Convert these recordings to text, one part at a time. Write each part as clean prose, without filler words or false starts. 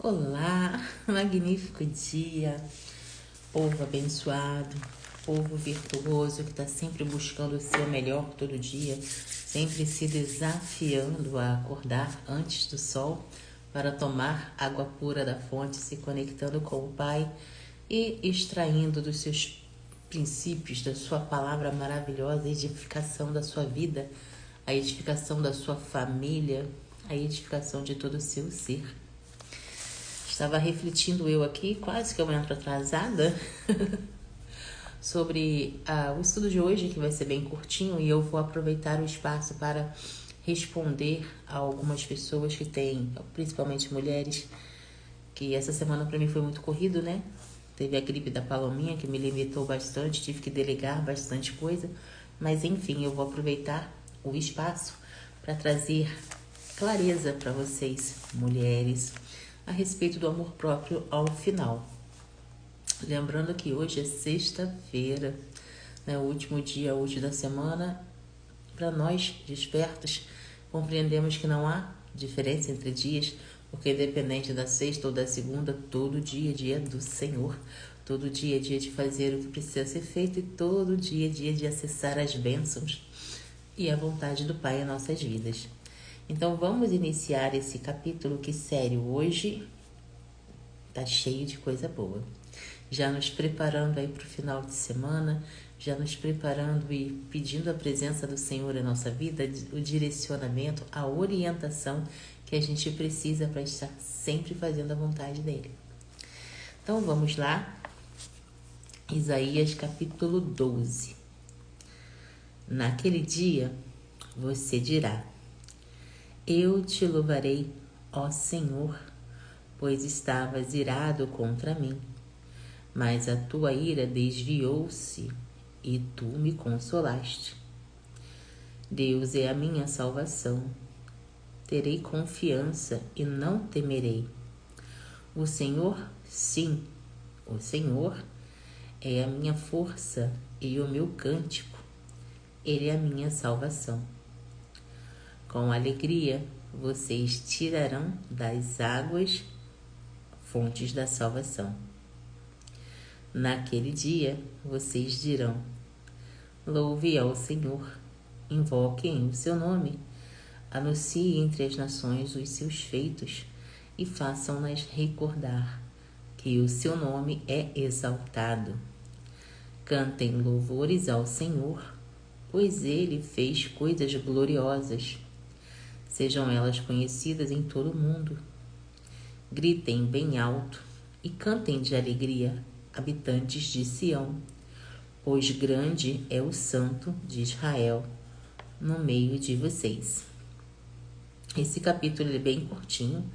Olá, magnífico dia, povo abençoado, povo virtuoso que está sempre buscando o seu melhor todo dia, sempre se desafiando a acordar antes do sol para tomar água pura da fonte, se conectando com o Pai e extraindo dos seus princípios, da sua palavra maravilhosa, a edificação da sua vida, a edificação da sua família, a edificação de todo o seu ser. Estava refletindo eu aqui, quase que eu entro atrasada, sobre o estudo de hoje, que vai ser bem curtinho, e eu vou aproveitar o espaço para responder a algumas pessoas que têm, principalmente mulheres, que essa semana para mim foi muito corrido, né? Teve a gripe da Palominha, que me limitou bastante, tive que delegar bastante coisa, mas enfim, eu vou aproveitar o espaço para trazer clareza para vocês, mulheres, a respeito do amor próprio ao final. Lembrando que hoje é sexta-feira, né, o último dia útil da semana. Para nós, despertos, compreendemos que não há diferença entre dias, porque independente da sexta ou da segunda, todo dia é dia do Senhor. Todo dia é dia de fazer o que precisa ser feito e todo dia é dia de acessar as bênçãos e a vontade do Pai em nossas vidas. Então vamos iniciar esse capítulo que, sério, hoje tá cheio de coisa boa. Já nos preparando aí para o final de semana, já nos preparando e pedindo a presença do Senhor em nossa vida, o direcionamento, a orientação que a gente precisa para estar sempre fazendo a vontade dele. Então vamos lá, Isaías capítulo 12. Naquele dia você dirá: eu te louvarei, ó Senhor, pois estavas irado contra mim, mas a tua ira desviou-se e tu me consolaste. Deus é a minha salvação. Terei confiança e não temerei. O Senhor, sim, o Senhor é a minha força e o meu cântico. Ele é a minha salvação. Com alegria vocês tirarão das águas fontes da salvação. Naquele dia vocês dirão: louve ao Senhor, invoquem o seu nome, anuncie entre as nações os seus feitos e façam-nas recordar que o seu nome é exaltado. Cantem louvores ao Senhor, pois ele fez coisas gloriosas. Sejam elas conhecidas em todo o mundo. Gritem bem alto e cantem de alegria, habitantes de Sião, pois grande é o Santo de Israel no meio de vocês. Esse capítulo é bem curtinho,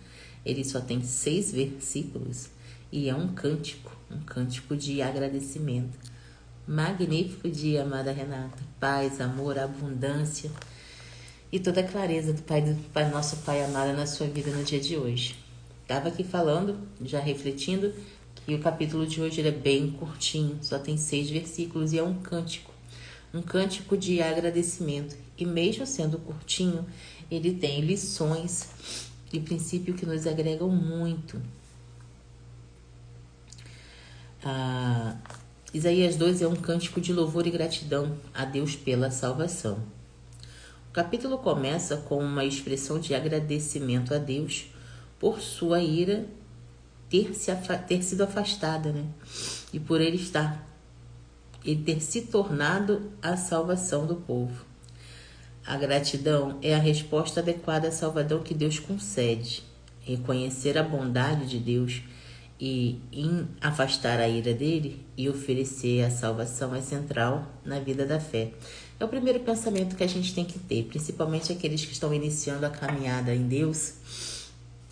ele só tem 6 versículos e é um cântico de agradecimento. Magnífico dia, amada Renata. Paz, amor, abundância e toda a clareza do Pai, nosso Pai amado na sua vida no dia de hoje. Estava aqui falando, já refletindo, que o capítulo de hoje ele é bem curtinho, só tem 6 versículos e é um cântico de agradecimento. E mesmo sendo curtinho, ele tem lições e princípios que nos agregam muito. Isaías 12 é um cântico de louvor e gratidão a Deus pela salvação. O capítulo começa com uma expressão de agradecimento a Deus por sua ira ter sido afastada, né? E por ele ter se tornado a salvação do povo. A gratidão é a resposta adequada à salvação que Deus concede. Reconhecer a bondade de Deus e em afastar a ira dele e oferecer a salvação é central na vida da fé. É o primeiro pensamento que a gente tem que ter, principalmente aqueles que estão iniciando a caminhada em Deus,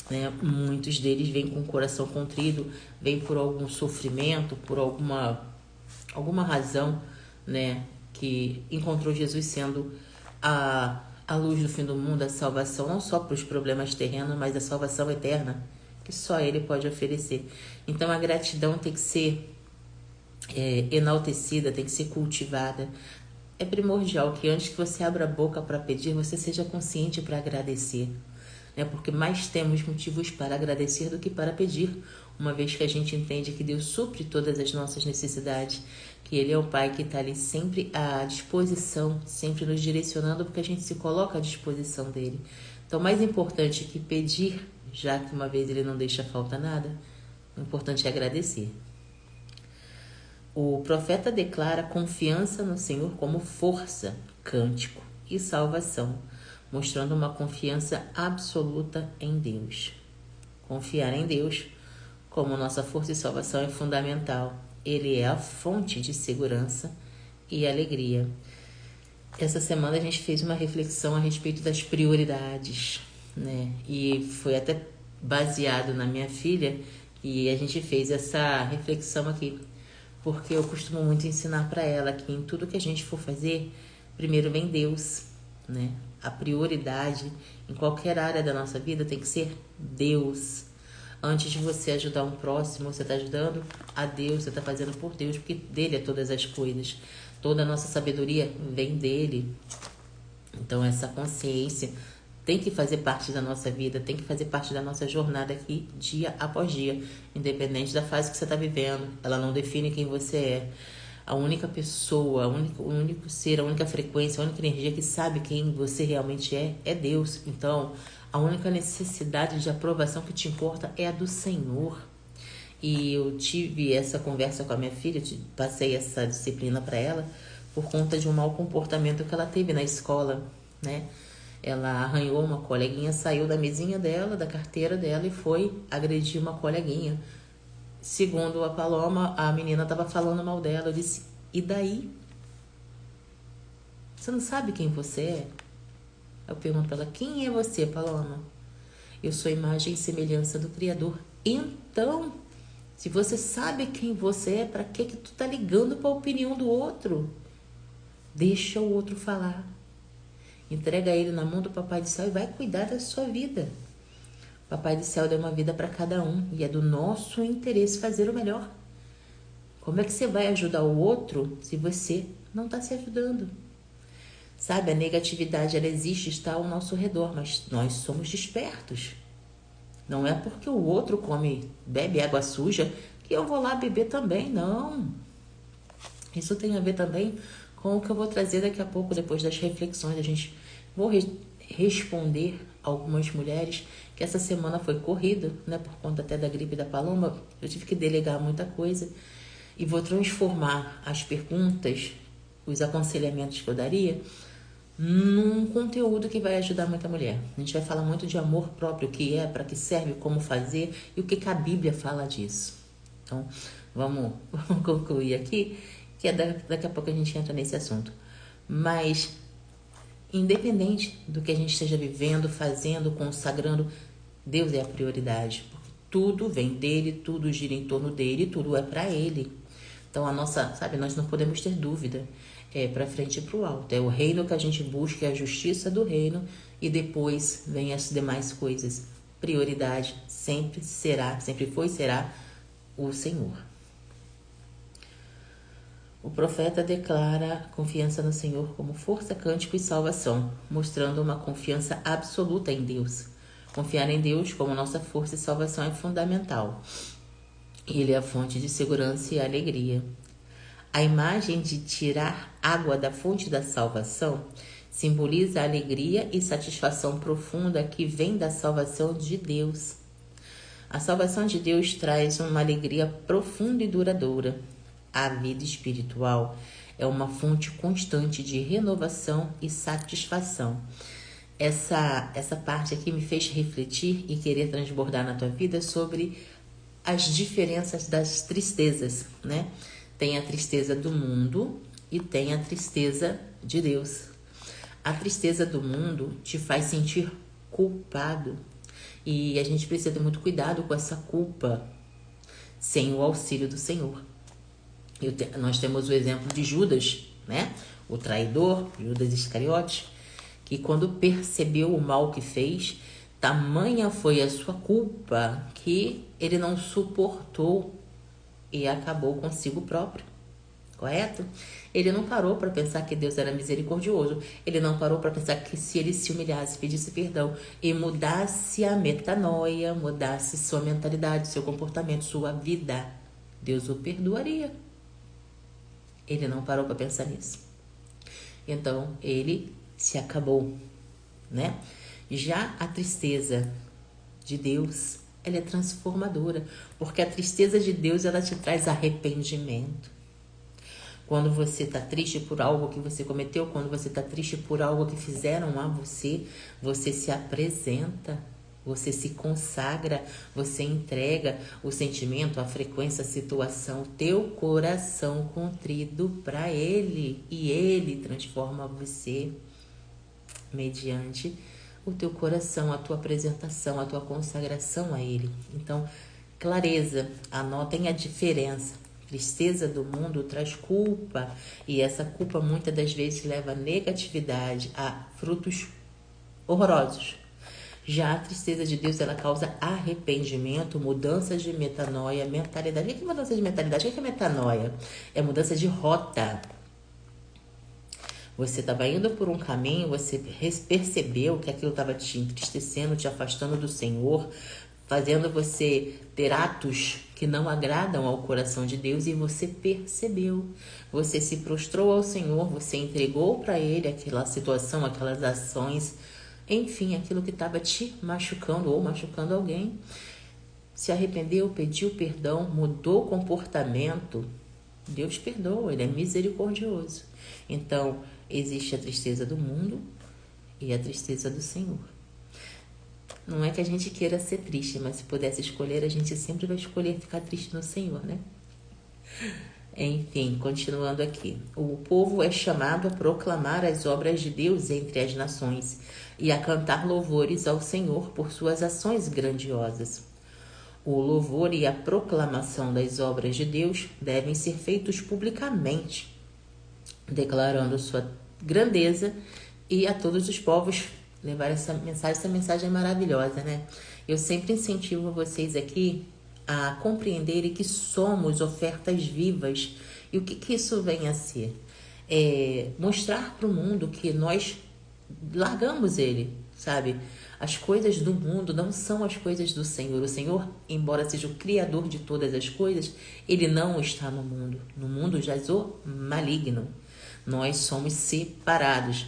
né? Muitos deles vêm com o coração contrito, vêm por algum sofrimento, por alguma razão, né? Que encontrou Jesus sendo a luz do fim do mundo, a salvação, não só para os problemas terrenos, mas a salvação eterna, que só Ele pode oferecer. Então a gratidão tem que ser enaltecida, tem que ser cultivada. É primordial que antes que você abra a boca para pedir, você seja consciente para agradecer. né? Porque mais temos motivos para agradecer do que para pedir, uma vez que a gente entende que Deus supre todas as nossas necessidades, que Ele é o Pai que está ali sempre à disposição, sempre nos direcionando, porque a gente se coloca à disposição dEle. Então, mais importante que pedir, já que uma vez Ele não deixa falta nada, o importante é agradecer. O profeta declara confiança no Senhor como força, cântico e salvação, mostrando uma confiança absoluta em Deus. Confiar em Deus como nossa força e salvação é fundamental. Ele é a fonte de segurança e alegria. Essa semana a gente fez uma reflexão a respeito das prioridades, né? E foi até baseado na minha filha e a gente fez essa reflexão aqui, porque eu costumo muito ensinar para ela que em tudo que a gente for fazer, primeiro vem Deus, né? A prioridade em qualquer área da nossa vida tem que ser Deus. Antes de você ajudar um próximo, você está ajudando a Deus, você está fazendo por Deus, porque dele é todas as coisas. Toda a nossa sabedoria vem dele. Então essa consciência tem que fazer parte da nossa vida, tem que fazer parte da nossa jornada aqui, dia após dia, independente da fase que você está vivendo. Ela não define quem você é. A única pessoa, o único ser, a única frequência, a única energia que sabe quem você realmente é Deus. Então, a única necessidade de aprovação que te importa é a do Senhor. E eu tive essa conversa com a minha filha, passei essa disciplina para ela por conta de um mau comportamento que ela teve na escola, né? Ela arranhou uma coleguinha, saiu da mesinha dela, da carteira dela e foi agredir uma coleguinha. Segundo a Paloma, a menina estava falando mal dela. Eu disse, e daí? Você não sabe quem você é? Eu pergunto para ela, quem é você, Paloma? Eu sou imagem e semelhança do Criador. Então, se você sabe quem você é, para que tu tá ligando para a opinião do outro? Deixa o outro falar. Entrega ele na mão do Papai do Céu e vai cuidar da sua vida. O Papai do Céu deu uma vida para cada um e é do nosso interesse fazer o melhor. Como é que você vai ajudar o outro se você não está se ajudando? Sabe, a negatividade, ela existe, está ao nosso redor, mas nós somos despertos. Não é porque o outro bebe água suja que eu vou lá beber também, não. Isso tem a ver também com o que eu vou trazer daqui a pouco, depois das reflexões. Vou responder algumas mulheres que essa semana foi corrida, né, por conta até da gripe da Paloma. Eu tive que delegar muita coisa e vou transformar as perguntas, os aconselhamentos que eu daria, num conteúdo que vai ajudar muita mulher. A gente vai falar muito de amor próprio, o que é, para que serve, como fazer e o que a Bíblia fala disso. Então, vamos concluir aqui, que daqui a pouco a gente entra nesse assunto. Mas, independente do que a gente esteja vivendo, fazendo, consagrando, Deus é a prioridade. Porque tudo vem dele, tudo gira em torno dele, tudo é para ele. Então, nós não podemos ter dúvida. É para frente e para o alto. É o reino que a gente busca, é a justiça do reino e depois vem as demais coisas. Prioridade sempre foi e será o Senhor. O profeta declara confiança no Senhor como força, cântico e salvação, mostrando uma confiança absoluta em Deus. Confiar em Deus como nossa força e salvação é fundamental. Ele é a fonte de segurança e alegria. A imagem de tirar água da fonte da salvação simboliza a alegria e satisfação profunda que vem da salvação de Deus. A salvação de Deus traz uma alegria profunda e duradoura. A vida espiritual é uma fonte constante de renovação e satisfação. Essa parte aqui me fez refletir e querer transbordar na tua vida sobre as diferenças das tristezas, né? Tem a tristeza do mundo e tem a tristeza de Deus. A tristeza do mundo te faz sentir culpado. E a gente precisa ter muito cuidado com essa culpa sem o auxílio do Senhor. Nós temos o exemplo de Judas, né? O traidor, Judas Iscariotes, que quando percebeu o mal que fez, tamanha foi a sua culpa que ele não suportou e acabou consigo próprio. correto? Ele não parou para pensar que Deus era misericordioso. Ele não parou para pensar que se ele se humilhasse, pedisse perdão e mudasse a metanoia, mudasse sua mentalidade, seu comportamento, sua vida, Deus o perdoaria. Ele não parou para pensar nisso. Então, ele se acabou, né? Já a tristeza de Deus, ela é transformadora, porque a tristeza de Deus, ela te traz arrependimento. Quando você está triste por algo que você cometeu, quando você está triste por algo que fizeram a você, você se apresenta, você se consagra, você entrega o sentimento, a frequência, a situação, teu coração contrido para Ele. E Ele transforma você mediante o teu coração, a tua apresentação, a tua consagração a Ele. Então, clareza, anotem a diferença. Tristeza do mundo traz culpa, e essa culpa muitas das vezes leva a negatividade, a frutos horrorosos. Já a tristeza de Deus, ela causa arrependimento, mudança de metanoia, mentalidade. O que é mudança de mentalidade? O que é metanoia? É mudança de rota. Você estava indo por um caminho, você percebeu que aquilo estava te entristecendo, te afastando do Senhor, fazendo você ter atos que não agradam ao coração de Deus, e você percebeu. Você se prostrou ao Senhor, você entregou para Ele aquela situação, aquelas ações, enfim, aquilo que estava te machucando ou machucando alguém. Se arrependeu, pediu perdão, mudou o comportamento. Deus perdoa, Ele é misericordioso. Então, existe a tristeza do mundo e a tristeza do Senhor. Não é que a gente queira ser triste, mas se pudesse escolher, a gente sempre vai escolher ficar triste no Senhor, né? Enfim, continuando aqui. O povo é chamado a proclamar as obras de Deus entre as nações e a cantar louvores ao Senhor por suas ações grandiosas. O louvor e a proclamação das obras de Deus devem ser feitos publicamente, declarando sua grandeza, e a todos os povos levar essa mensagem é maravilhosa, né? Eu sempre incentivo vocês aqui a compreenderem que somos ofertas vivas. E o que isso vem a ser? É mostrar para o mundo que nós largamos ele, sabe? As coisas do mundo não são as coisas do Senhor. O Senhor, embora seja o Criador de todas as coisas, Ele não está no mundo. No mundo jaz o maligno. Nós somos separados.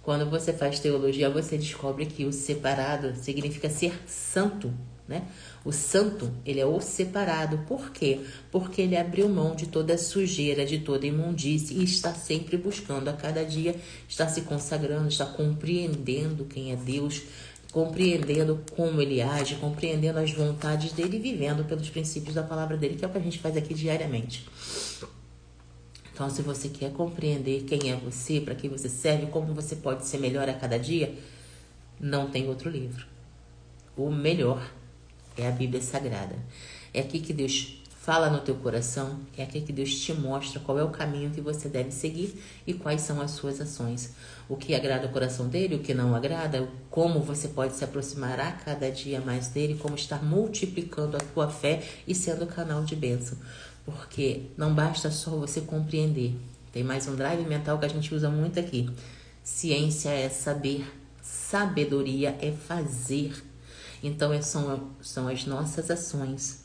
Quando você faz teologia, você descobre que o separado significa ser santo, né? O santo, ele é o separado. Por quê? Porque ele abriu mão de toda sujeira, de toda imundície, e está sempre buscando a cada dia, está se consagrando, está compreendendo quem é Deus, compreendendo como ele age, compreendendo as vontades dele e vivendo pelos princípios da palavra dele, que é o que a gente faz aqui diariamente. Então, se você quer compreender quem é você, para que você serve, como você pode ser melhor a cada dia, não tem outro livro. O melhor é a Bíblia Sagrada. É aqui que Deus fala no teu coração, é aqui que Deus te mostra qual é o caminho que você deve seguir e quais são as suas ações. O que agrada o coração dele, o que não agrada, como você pode se aproximar a cada dia mais dele, como estar multiplicando a tua fé e sendo canal de bênção. Porque não basta só você compreender. Tem mais um drive mental que a gente usa muito aqui. Ciência é saber, sabedoria é fazer. Então, são as nossas ações,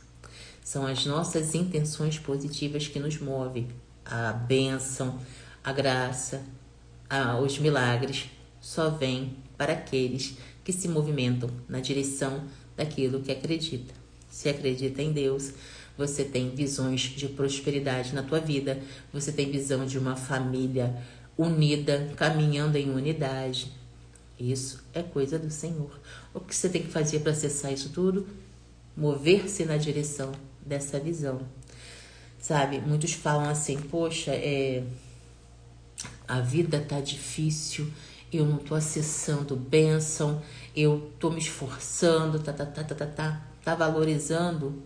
são as nossas intenções positivas que nos movem. A bênção, a graça, os milagres só vêm para aqueles que se movimentam na direção daquilo que acredita. Se acredita em Deus, você tem visões de prosperidade na tua vida, você tem visão de uma família unida, caminhando em unidade. Isso é coisa do Senhor. O que você tem que fazer para acessar isso tudo? Mover-se na direção dessa visão. Sabe, muitos falam assim, poxa, a vida tá difícil, eu não tô acessando bênção, eu tô me esforçando, tá valorizando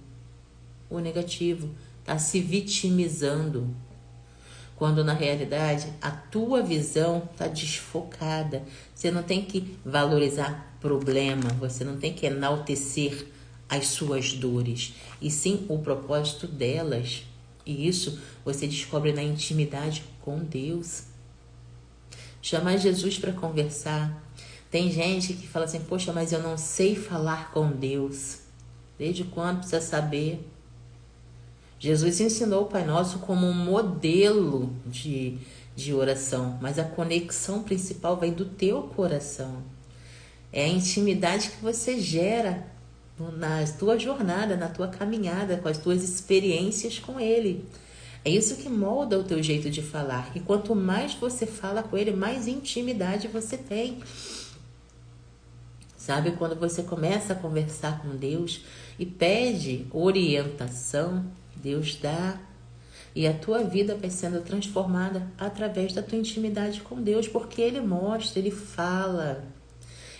o negativo, tá se vitimizando, quando na realidade a tua visão tá desfocada. Você não tem que valorizar problema, você não tem que enaltecer as suas dores, e sim o propósito delas. E isso você descobre na intimidade com Deus. Chamar Jesus para conversar. Tem gente que fala assim, poxa, mas eu não sei falar com Deus. Desde quando precisa saber? Jesus ensinou o Pai Nosso como um modelo de oração, mas a conexão principal vem do teu coração. É a intimidade que você gera na tua jornada, na tua caminhada, com as tuas experiências com Ele. É isso que molda o teu jeito de falar. E quanto mais você fala com Ele, mais intimidade você tem. Sabe, quando você começa a conversar com Deus e pede orientação, Deus dá. E a tua vida vai sendo transformada através da tua intimidade com Deus, porque Ele mostra, Ele fala.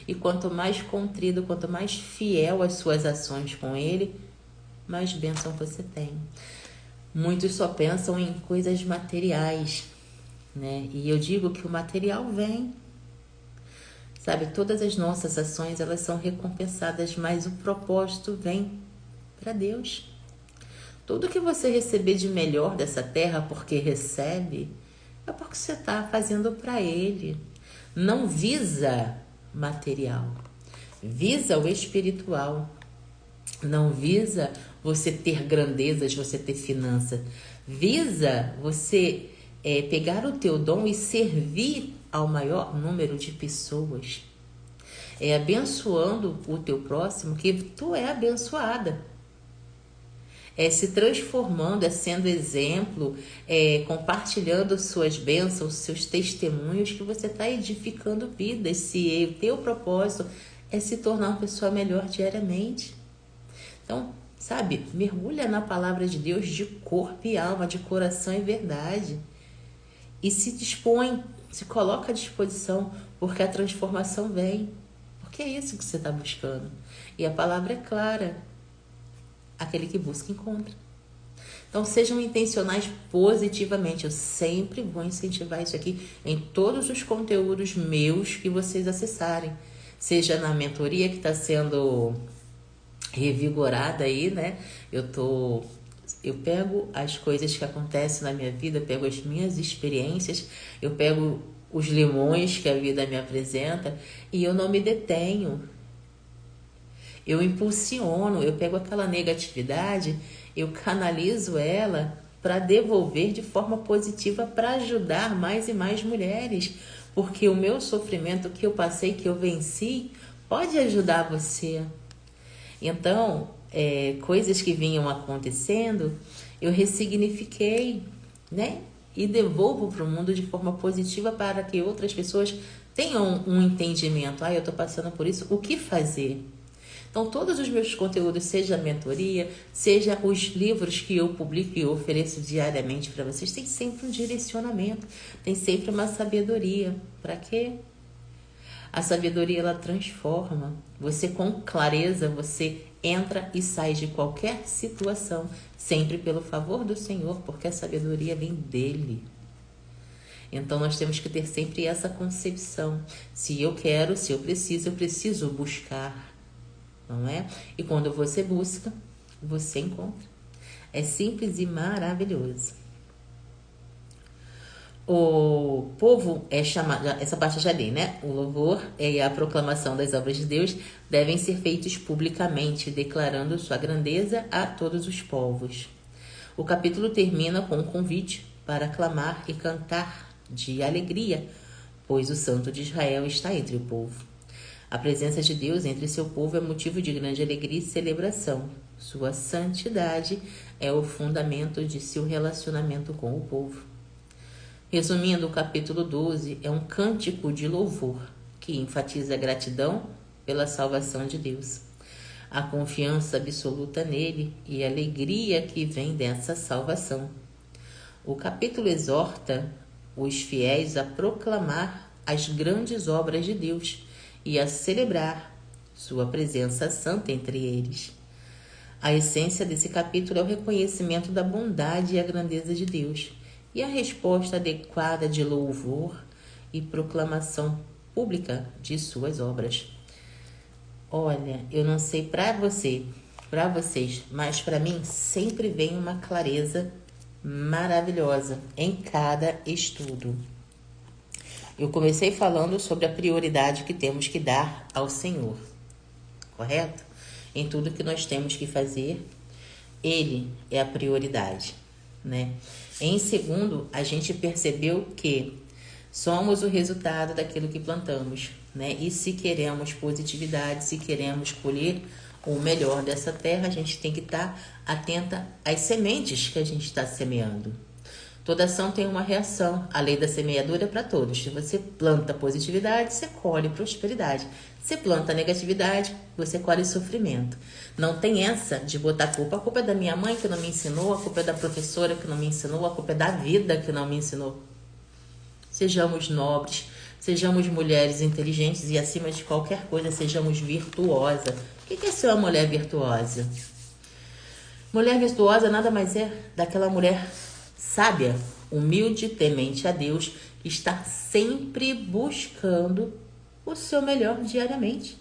E quanto mais contrido, quanto mais fiel às suas ações com Ele, mais bênção você tem. Muitos só pensam em coisas materiais, né? E eu digo que o material vem. Sabe, todas as nossas ações, elas são recompensadas, mas o propósito vem para Deus. Tudo que você receber de melhor dessa terra, porque recebe, é porque você está fazendo para Ele. Não visa material, visa o espiritual. Não visa você ter grandezas, você ter finança. Visa você pegar o teu dom e servir ao maior número de pessoas. É abençoando o teu próximo que tu é abençoada. É se transformando, é sendo exemplo, compartilhando suas bênçãos, seus testemunhos, que você está edificando vidas. Se o teu propósito é se tornar uma pessoa melhor diariamente. Então, sabe, mergulha na palavra de Deus de corpo e alma, de coração e verdade. E se dispõe, se coloca à disposição, porque a transformação vem. Porque é isso que você está buscando. E a palavra é clara. Aquele que busca, encontra. Então, sejam intencionais positivamente. Eu sempre vou incentivar isso aqui em todos os conteúdos meus que vocês acessarem. Seja na mentoria que está sendo revigorada aí, né? Eu pego as coisas que acontecem na minha vida, pego as minhas experiências, eu pego os limões que a vida me apresenta e eu não me detenho. Eu impulsiono, eu pego aquela negatividade, eu canalizo ela para devolver de forma positiva, para ajudar mais e mais mulheres. Porque o meu sofrimento que eu passei, que eu venci, pode ajudar você. Então, coisas que vinham acontecendo, eu ressignifiquei, né? E devolvo para o mundo de forma positiva para que outras pessoas tenham um entendimento. Eu estou passando por isso, o que fazer? Então, todos os meus conteúdos, seja a mentoria, seja os livros que eu publico e ofereço diariamente para vocês, tem sempre um direcionamento, tem sempre uma sabedoria. Para quê? A sabedoria, ela transforma. Você, com clareza, você entra e sai de qualquer situação, sempre pelo favor do Senhor, porque a sabedoria vem dele. Então, nós temos que ter sempre essa concepção. Se eu quero, se eu preciso buscar. Não é? E quando você busca, você encontra. É simples e maravilhoso. O povo é chamado, essa parte eu já li, né? O louvor e a proclamação das obras de Deus devem ser feitos publicamente, declarando sua grandeza a todos os povos. O capítulo termina com um convite para clamar e cantar de alegria, pois o Santo de Israel está entre o povo. A presença de Deus entre seu povo é motivo de grande alegria e celebração. Sua santidade é o fundamento de seu relacionamento com o povo. Resumindo, o capítulo 12 é um cântico de louvor que enfatiza a gratidão pela salvação de Deus, a confiança absoluta nele e a alegria que vem dessa salvação. O capítulo exorta os fiéis a proclamar as grandes obras de Deus e a celebrar sua presença santa entre eles. A essência desse capítulo é o reconhecimento da bondade e a grandeza de Deus e a resposta adequada de louvor e proclamação pública de suas obras. Olha, eu não sei para vocês, mas para mim sempre vem uma clareza maravilhosa em cada estudo. Eu comecei falando sobre a prioridade que temos que dar ao Senhor, correto? Em tudo que nós temos que fazer, Ele é a prioridade, né? Em segundo, a gente percebeu que somos o resultado daquilo que plantamos, né? E se queremos positividade, se queremos colher o melhor dessa terra, a gente tem que estar atenta às sementes que a gente está semeando. Toda ação tem uma reação. A lei da semeadura é para todos. Se você planta positividade, você colhe prosperidade. Se planta negatividade, você colhe sofrimento. Não tem essa de botar culpa. A culpa é da minha mãe que não me ensinou, a culpa é da professora que não me ensinou, a culpa é da vida que não me ensinou. Sejamos nobres, sejamos mulheres inteligentes e, acima de qualquer coisa, sejamos virtuosas. O que é ser uma mulher virtuosa? Mulher virtuosa nada mais é daquela mulher sábia, humilde, temente a Deus, que está sempre buscando o seu melhor diariamente.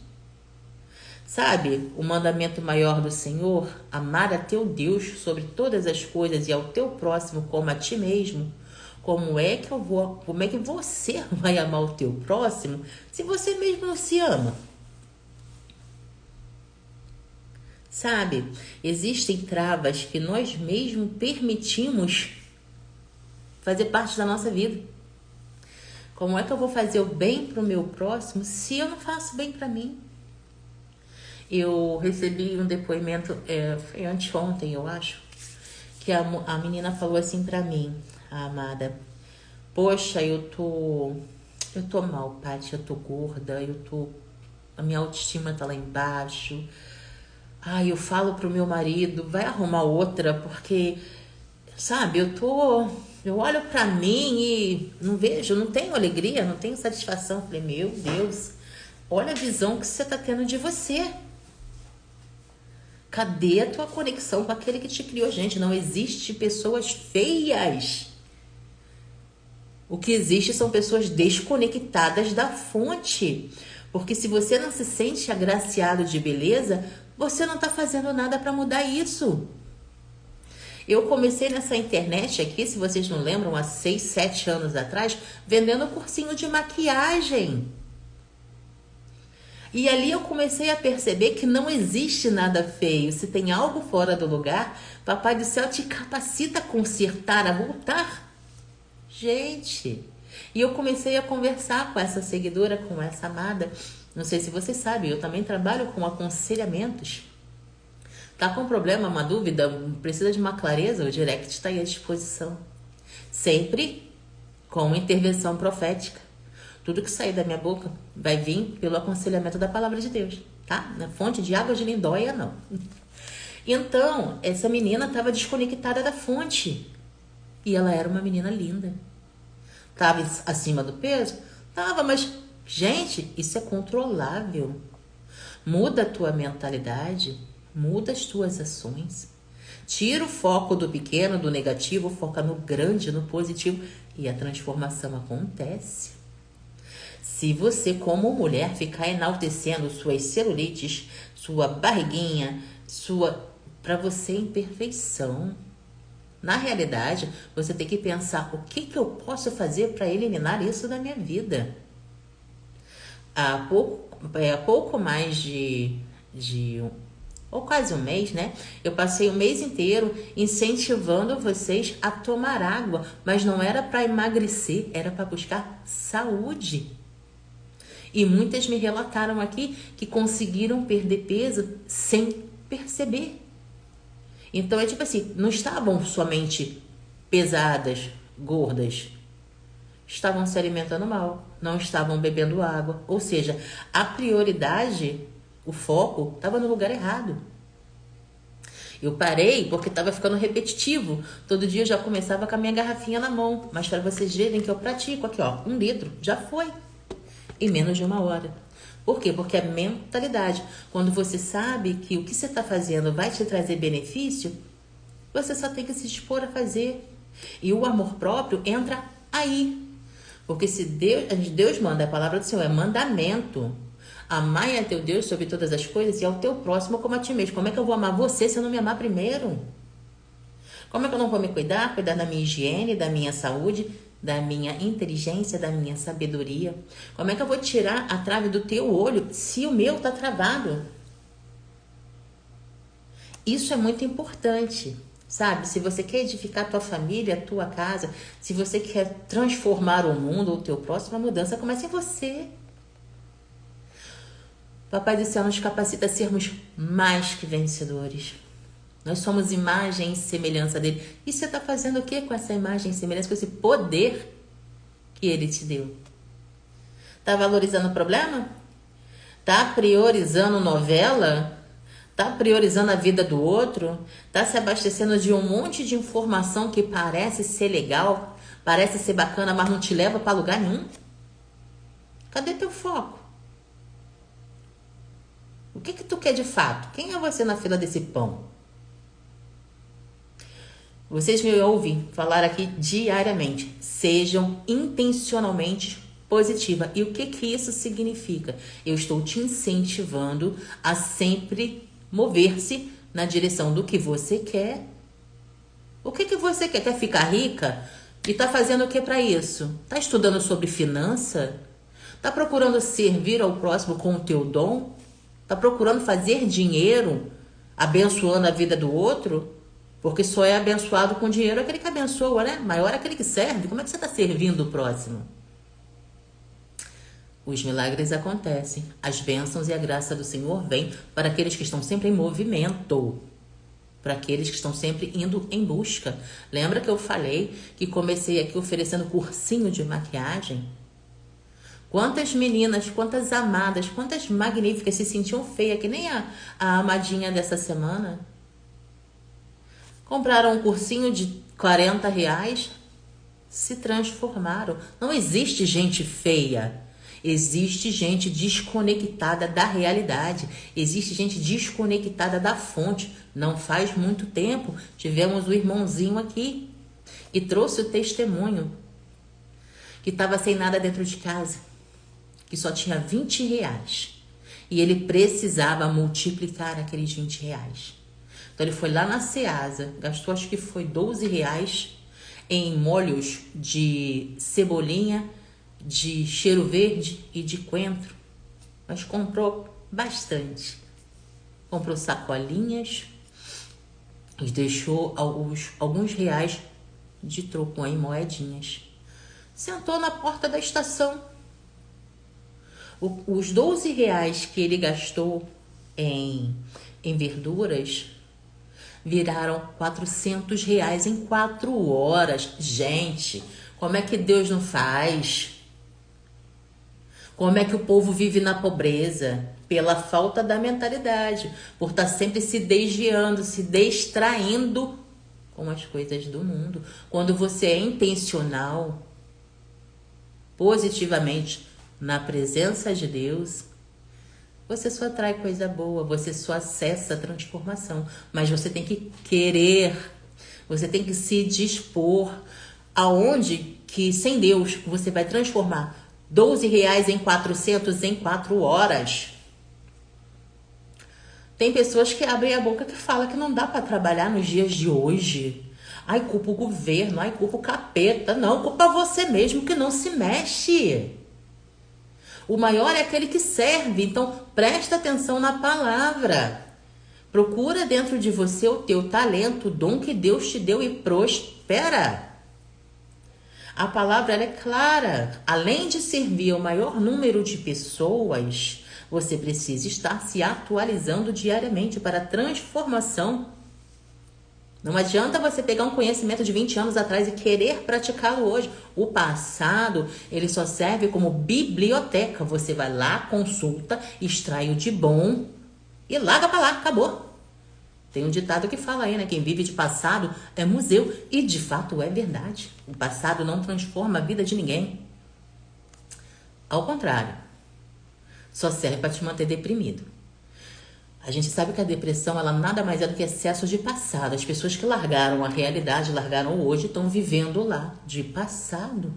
Sabe, o mandamento maior do Senhor, amar a teu Deus sobre todas as coisas e ao teu próximo como a ti mesmo. Como é que você vai amar o teu próximo se você mesmo não se ama? Sabe, existem travas que nós mesmos permitimos fazer parte da nossa vida. Como é que eu vou fazer o bem para o meu próximo se eu não faço bem para mim? Eu recebi um depoimento, foi anteontem, eu acho, que a menina falou assim para mim, a amada: poxa, eu tô mal, Paty, eu tô gorda, a minha autoestima tá lá embaixo. Ai, eu falo pro meu marido, vai arrumar outra, porque, sabe, eu olho pra mim e não tenho alegria, não tenho satisfação. Eu falei, meu Deus, olha a visão que você tá tendo de você. Cadê a tua conexão com aquele que te criou? Gente, não existe pessoas feias. O que existe são pessoas desconectadas da fonte. Porque se você não se sente agraciado de beleza, você não está fazendo nada para mudar isso. Eu comecei nessa internet aqui, se vocês não lembram, há 6, 7 anos atrás, vendendo cursinho de maquiagem. E ali eu comecei a perceber que não existe nada feio. Se tem algo fora do lugar, Papai do Céu te capacita a consertar, a voltar. Gente, e eu comecei a conversar com essa seguidora, com essa amada. Não sei se vocês sabem, eu também trabalho com aconselhamentos. Tá com um problema, uma dúvida, precisa de uma clareza? O direct está aí à disposição. Sempre com intervenção profética. Tudo que sair da minha boca vai vir pelo aconselhamento da palavra de Deus, tá? Na fonte de água de lindóia, não. Então, essa menina estava desconectada da fonte. E ela era uma menina linda. Tava acima do peso? Tava, mas, gente, isso é controlável. Muda a tua mentalidade, muda as tuas ações. Tira o foco do pequeno, do negativo, foca no grande, no positivo, e a transformação acontece. Se você, como mulher, ficar enaltecendo suas celulites, sua barriguinha, para você é imperfeição. Na realidade, você tem que pensar o que eu posso fazer para eliminar isso da minha vida. Há pouco mais ou quase um mês, né? Eu passei o mês inteiro incentivando vocês a tomar água, mas não era para emagrecer, era para buscar saúde. E muitas me relataram aqui que conseguiram perder peso sem perceber. Então é tipo assim, não estavam somente pesadas, gordas. Estavam se alimentando mal, não estavam bebendo água. Ou seja, a prioridade, o foco, estava no lugar errado. Eu parei porque estava ficando repetitivo. Todo dia eu já começava com a minha garrafinha na mão. Mas para vocês verem que eu pratico aqui, ó, 1 litro, já foi. Em menos de 1 hora. Por quê? Porque é mentalidade. Quando você sabe que o que você está fazendo vai te trazer benefício, você só tem que se dispor a fazer. E o amor próprio entra aí. Porque se Deus manda, a palavra do Senhor é mandamento. Amai a teu Deus sobre todas as coisas e ao teu próximo como a ti mesmo. Como é que eu vou amar você se eu não me amar primeiro? Como é que eu não vou me cuidar? Cuidar da minha higiene, da minha saúde, da minha inteligência, da minha sabedoria. Como é que eu vou tirar a trave do teu olho se o meu tá travado? Isso é muito importante, sabe? Se você quer edificar a tua família, a tua casa, se você quer transformar o mundo ou o teu próximo, a mudança começa em você. Papai do céu nos capacita a sermos mais que vencedores. Nós somos imagem e semelhança dele. E você está fazendo o que com essa imagem e semelhança, com esse poder que ele te deu? Está valorizando o problema? Está priorizando novela? Está priorizando a vida do outro? Está se abastecendo de um monte de informação que parece ser legal, parece ser bacana, mas não te leva para lugar nenhum? Cadê teu foco? O que tu quer de fato? Quem é você na fila desse pão? Vocês me ouvem falar aqui diariamente. Sejam intencionalmente positiva. E o que isso significa? Eu estou te incentivando a sempre mover-se na direção do que você quer. O que você quer? Quer ficar rica? E tá fazendo o que para isso? Tá estudando sobre finança? Tá procurando servir ao próximo com o teu dom? Tá procurando fazer dinheiro, abençoando a vida do outro? Porque só é abençoado com dinheiro aquele que abençoa, né? Maior é aquele que serve. Como é que você está servindo o próximo? Os milagres acontecem. As bênçãos e a graça do Senhor vêm para aqueles que estão sempre em movimento. Para aqueles que estão sempre indo em busca. Lembra que eu falei que comecei aqui oferecendo cursinho de maquiagem? Quantas meninas, quantas amadas, quantas magníficas se sentiam feias, que nem a amadinha dessa semana. Compraram um cursinho de R$ 40, se transformaram. Não existe gente feia. Existe gente desconectada da realidade. Existe gente desconectada da fonte. Não faz muito tempo, tivemos o irmãozinho aqui que trouxe o testemunho que estava sem nada dentro de casa, que só tinha R$ 20 e ele precisava multiplicar aqueles R$ 20. Então ele foi lá na Ceasa, gastou acho que foi R$ 12 em molhos de cebolinha, de cheiro verde e de coentro. Mas comprou bastante. Comprou sacolinhas e deixou alguns reais de troco em moedinhas. Sentou na porta da estação. Os R$ 12 que ele gastou em verduras viraram R$ 400 em 4 horas. Gente, como é que Deus não faz? Como é que o povo vive na pobreza? Pela falta da mentalidade, por estar sempre se desviando, se distraindo com as coisas do mundo. Quando você é intencional, positivamente, na presença de Deus, você só atrai coisa boa, você só acessa a transformação. Mas você tem que querer, você tem que se dispor. Aonde que sem Deus você vai transformar R$ 12 em 400 em 4 horas? Tem pessoas que abrem a boca que falam que não dá para trabalhar nos dias de hoje. Ai, culpa o governo, ai, culpa o capeta. Não, culpa você mesmo que não se mexe. O maior é aquele que serve, então presta atenção na palavra. Procura dentro de você o teu talento, o dom que Deus te deu e prospera. A palavra ela é clara. Além de servir ao maior número de pessoas, você precisa estar se atualizando diariamente para a transformação. Não adianta você pegar um conhecimento de 20 anos atrás e querer praticá-lo hoje. O passado, ele só serve como biblioteca. Você vai lá, consulta, extrai o de bom e larga pra lá, acabou. Tem um ditado que fala aí, né? Quem vive de passado é museu. E de fato é verdade. O passado não transforma a vida de ninguém. Ao contrário, só serve para te manter deprimido. A gente sabe que a depressão, ela nada mais é do que excesso de passado. As pessoas que largaram a realidade, largaram o hoje, estão vivendo lá, de passado.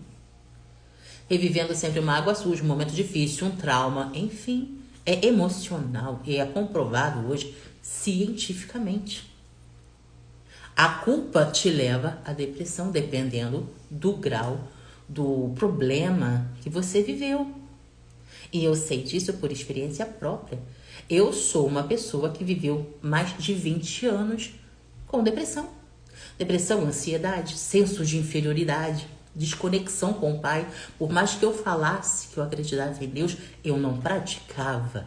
Revivendo sempre uma água suja, um momento difícil, um trauma, enfim. É emocional e é comprovado hoje cientificamente. A culpa te leva à depressão, dependendo do grau do problema que você viveu. E eu sei disso por experiência própria. Eu sou uma pessoa que viveu mais de 20 anos com depressão. Depressão, ansiedade, senso de inferioridade, desconexão com o Pai. Por mais que eu falasse que eu acreditava em Deus, eu não praticava.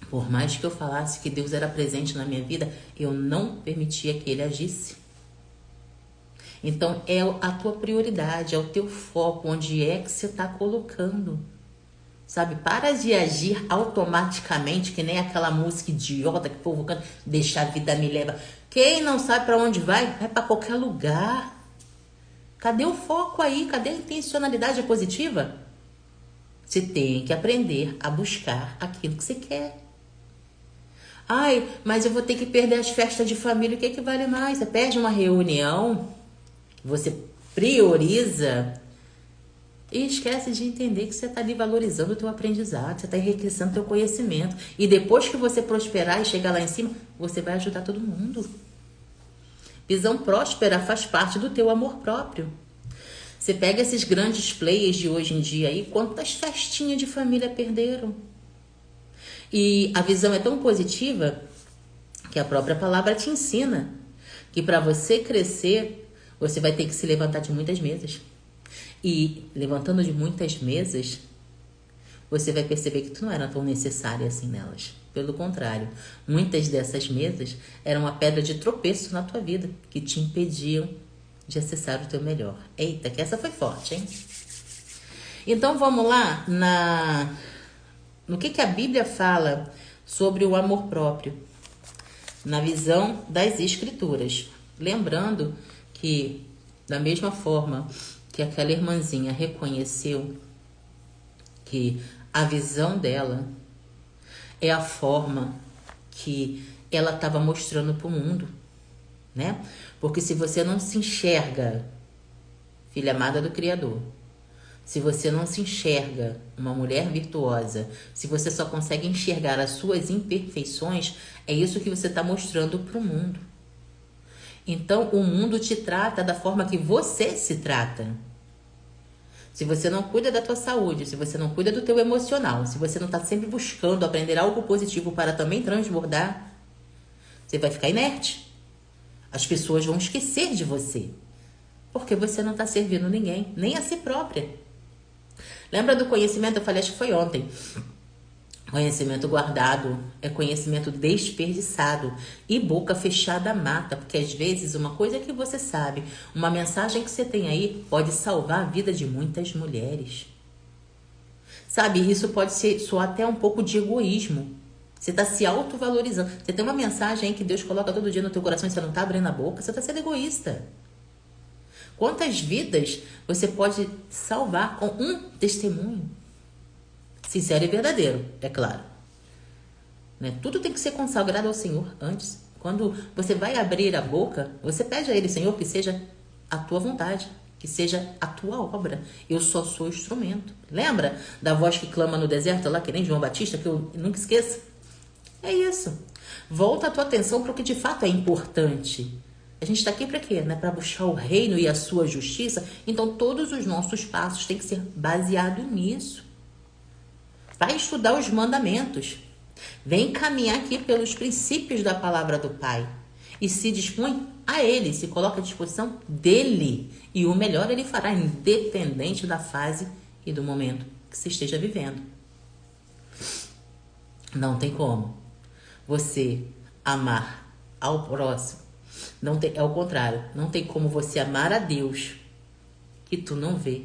Por mais que eu falasse que Deus era presente na minha vida, eu não permitia que Ele agisse. Então, é a tua prioridade, é o teu foco, onde é que você está colocando. Sabe, para de agir automaticamente, que nem aquela música idiota que o povo canta, deixa a vida me leva. Quem não sabe para onde vai, vai para qualquer lugar. Cadê o foco aí? Cadê a intencionalidade positiva? Você tem que aprender a buscar aquilo que você quer. Ai, mas eu vou ter que perder as festas de família, o que vale mais? Você perde uma reunião, você prioriza e esquece de entender que você está ali valorizando o teu aprendizado, você está enriquecendo o teu conhecimento. E depois que você prosperar e chegar lá em cima, você vai ajudar todo mundo. Visão próspera faz parte do teu amor próprio. Você pega esses grandes players de hoje em dia aí, quantas festinhas de família perderam? E a visão é tão positiva que a própria palavra te ensina que para você crescer, você vai ter que se levantar de muitas mesas. E levantando de muitas mesas, você vai perceber que tu não era tão necessária assim nelas. Pelo contrário, muitas dessas mesas eram uma pedra de tropeço na tua vida, que te impediam de acessar o teu melhor. Eita, que essa foi forte, hein? Então vamos lá no que a Bíblia fala sobre o amor próprio, na visão das Escrituras. Lembrando que, da mesma forma que aquela irmãzinha reconheceu que a visão dela é a forma que ela estava mostrando para o mundo, né? Porque se você não se enxerga filha amada do Criador, se você não se enxerga uma mulher virtuosa, se você só consegue enxergar as suas imperfeições, é isso que você está mostrando para o mundo. Então, o mundo te trata da forma que você se trata. Se você não cuida da tua saúde, se você não cuida do teu emocional, se você não está sempre buscando aprender algo positivo para também transbordar, você vai ficar inerte. As pessoas vão esquecer de você, porque você não está servindo ninguém, nem a si própria. Lembra do conhecimento? Eu falei, acho que foi ontem. Conhecimento guardado é conhecimento desperdiçado. E boca fechada mata. Porque às vezes uma coisa que você sabe, uma mensagem que você tem aí, pode salvar a vida de muitas mulheres. Sabe, isso pode soar até um pouco de egoísmo. Você está se autovalorizando. Você tem uma mensagem aí que Deus coloca todo dia no teu coração e você não está abrindo a boca, você está sendo egoísta. Quantas vidas você pode salvar com um testemunho? Sincero e verdadeiro, é claro. Né? Tudo tem que ser consagrado ao Senhor antes. Quando você vai abrir a boca, você pede a Ele, Senhor, que seja a tua vontade, que seja a tua obra. Eu só sou instrumento. Lembra da voz que clama no deserto, lá que nem João Batista, que eu nunca esqueço? É isso. Volta a tua atenção para o que de fato é importante. A gente está aqui para quê? Né? Para buscar o reino e a sua justiça. Então, todos os nossos passos têm que ser baseados nisso. Vai estudar os mandamentos. Vem caminhar aqui pelos princípios da palavra do Pai. E se dispõe a Ele, se coloca à disposição dEle. E o melhor Ele fará, independente da fase e do momento que você esteja vivendo. Não tem como você amar ao próximo. Não tem, é o contrário. Não tem como você amar a Deus que tu não vê.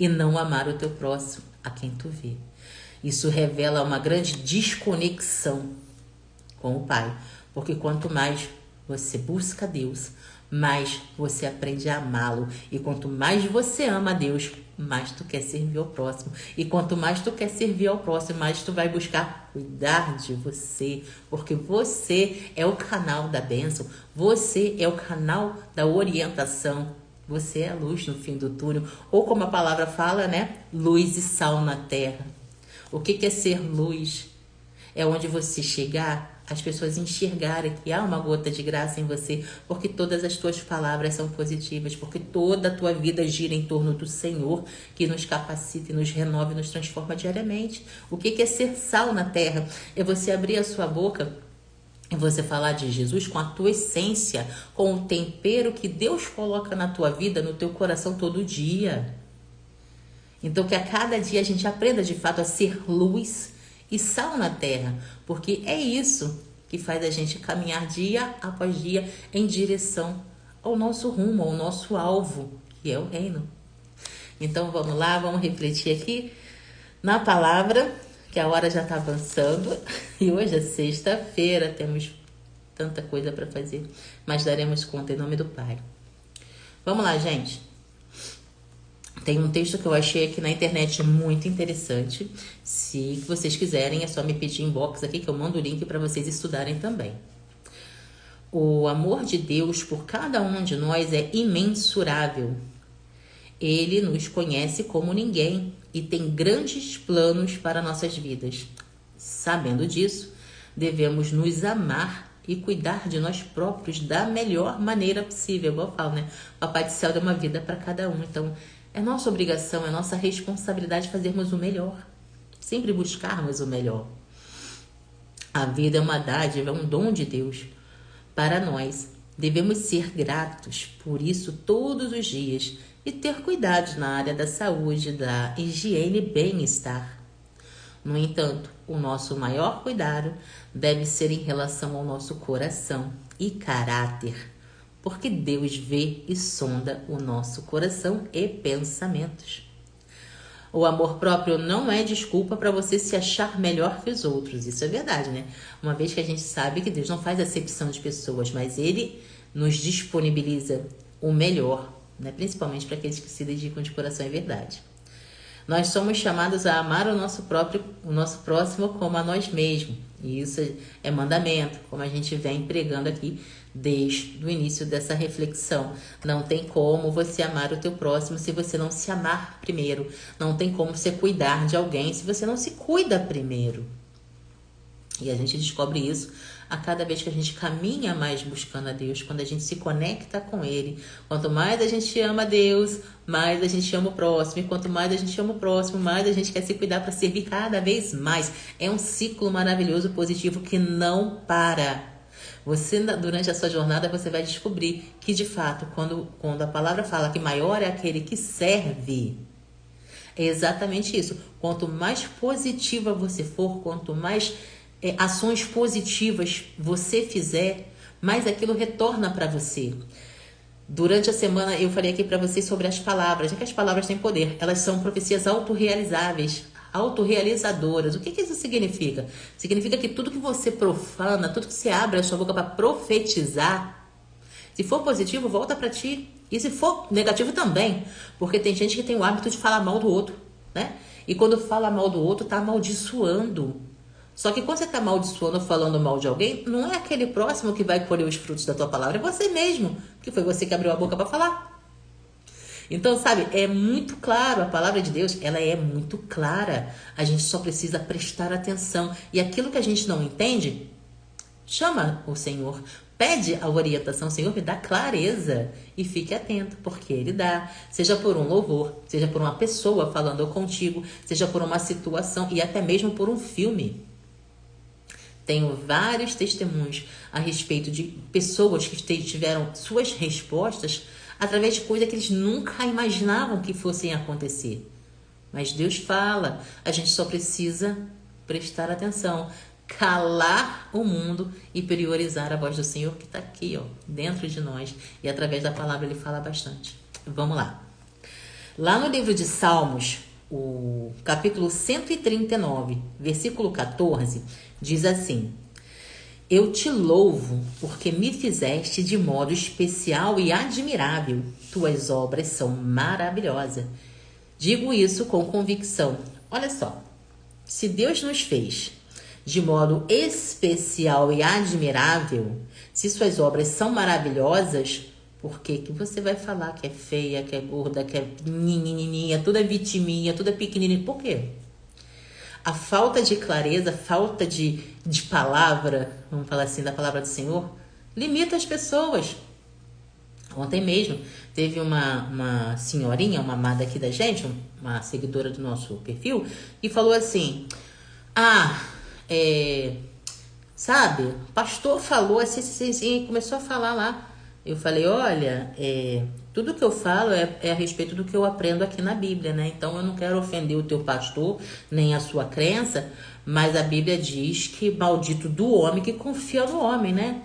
E não amar o teu próximo a quem tu vê. Isso revela uma grande desconexão com o Pai. Porque quanto mais você busca Deus, mais você aprende a amá-lo. E quanto mais você ama a Deus, mais tu quer servir ao próximo. E quanto mais tu quer servir ao próximo, mais tu vai buscar cuidar de você. Porque você é o canal da bênção. Você é o canal da orientação. Você é a luz no fim do túnel. Ou como a palavra fala, né? Luz e sal na terra. O que é ser luz? É onde você chegar, as pessoas enxergarem que há uma gota de graça em você, porque todas as tuas palavras são positivas, porque toda a tua vida gira em torno do Senhor, que nos capacita e nos renova e nos transforma diariamente. O que é ser sal na terra? É você abrir a sua boca e você falar de Jesus com a tua essência, com o tempero que Deus coloca na tua vida, no teu coração todo dia. Então que a cada dia a gente aprenda de fato a ser luz e sal na terra, porque é isso que faz a gente caminhar dia após dia em direção ao nosso rumo, ao nosso alvo, que é o reino. Então vamos lá, vamos refletir aqui na palavra, que a hora já está avançando e hoje é sexta-feira, temos tanta coisa para fazer, mas daremos conta em nome do Pai. Vamos lá, gente. Tem um texto que eu achei aqui na internet muito interessante. Se vocês quiserem, é só me pedir inbox aqui que eu mando o link para vocês estudarem também. O amor de Deus por cada um de nós é imensurável. Ele nos conhece como ninguém e tem grandes planos para nossas vidas. Sabendo disso, devemos nos amar e cuidar de nós próprios da melhor maneira possível. Igual eu falo, né? O Papai do Céu deu uma vida para cada um. Então, é nossa obrigação, é nossa responsabilidade fazermos o melhor. Sempre buscarmos o melhor. A vida é uma dádiva, é um dom de Deus para nós. Devemos ser gratos por isso todos os dias e ter cuidados na área da saúde, da higiene e bem-estar. No entanto, o nosso maior cuidado deve ser em relação ao nosso coração e caráter, porque Deus vê e sonda o nosso coração e pensamentos. O amor próprio não é desculpa para você se achar melhor que os outros. Isso é verdade, né? Uma vez que a gente sabe que Deus não faz acepção de pessoas, mas Ele nos disponibiliza o melhor, né? Principalmente para aqueles que se dedicam de coração, é verdade. Nós somos chamados a amar o nosso próximo como a nós mesmos. E isso é mandamento, como a gente vem pregando aqui desde o início dessa reflexão. Não tem como você amar o teu próximo se você não se amar primeiro. Não tem como você cuidar de alguém se você não se cuida primeiro. E a gente descobre isso a cada vez que a gente caminha mais buscando a Deus, quando a gente se conecta com Ele. Quanto mais a gente ama a Deus, mais a gente ama o próximo. E quanto mais a gente ama o próximo, mais a gente quer se cuidar para servir cada vez mais. É um ciclo maravilhoso, positivo, que não para. Você, durante a sua jornada, você vai descobrir que, de fato, quando a palavra fala que maior é aquele que serve, é exatamente isso. Quanto mais positiva você for, quanto mais ações positivas você fizer, mais aquilo retorna para você. Durante a semana eu falei aqui para vocês sobre as palavras, já que as palavras têm poder, elas são profecias autorrealizáveis, autorrealizadoras. O que isso significa? Significa que tudo que você profana, tudo que você abre a sua boca para profetizar, se for positivo, volta para ti. E se for negativo também, porque tem gente que tem o hábito de falar mal do outro, né? E quando fala mal do outro, tá amaldiçoando. Só que quando você está amaldiçoando ou falando mal de alguém, não é aquele próximo que vai colher os frutos da tua palavra, é você mesmo, que foi você que abriu a boca para falar. Então, sabe, é muito claro, a palavra de Deus, ela é muito clara. A gente só precisa prestar atenção. E aquilo que a gente não entende, chama o Senhor, pede a orientação, Senhor, me dá clareza e fique atento, porque Ele dá, seja por um louvor, seja por uma pessoa falando contigo, seja por uma situação e até mesmo por um filme. Tenho vários testemunhos a respeito de pessoas que tiveram suas respostas através de coisas que eles nunca imaginavam que fossem acontecer. Mas Deus fala, a gente só precisa prestar atenção, calar o mundo e priorizar a voz do Senhor que está aqui, ó, dentro de nós. E através da palavra Ele fala bastante. Vamos lá. Lá no livro de Salmos, o capítulo 139, versículo 14, diz assim: Eu te louvo porque me fizeste de modo especial e admirável. Tuas obras são maravilhosas. Digo isso com convicção. Olha só, se Deus nos fez de modo especial e admirável, se suas obras são maravilhosas, por que você vai falar que é feia, que é gorda, que é nininha, tudo é vitiminha, tudo é pequenininho? Por quê? A falta de clareza, falta de palavra, vamos falar assim, da palavra do Senhor, limita as pessoas. Ontem mesmo teve uma senhorinha, uma amada aqui da gente, uma seguidora do nosso perfil, que falou assim: sabe, o pastor falou assim, começou a falar lá. Eu falei: olha, tudo que eu falo é a respeito do que eu aprendo aqui na Bíblia, né? Então eu não quero ofender o teu pastor, nem a sua crença, mas a Bíblia diz que maldito do homem que confia no homem, né?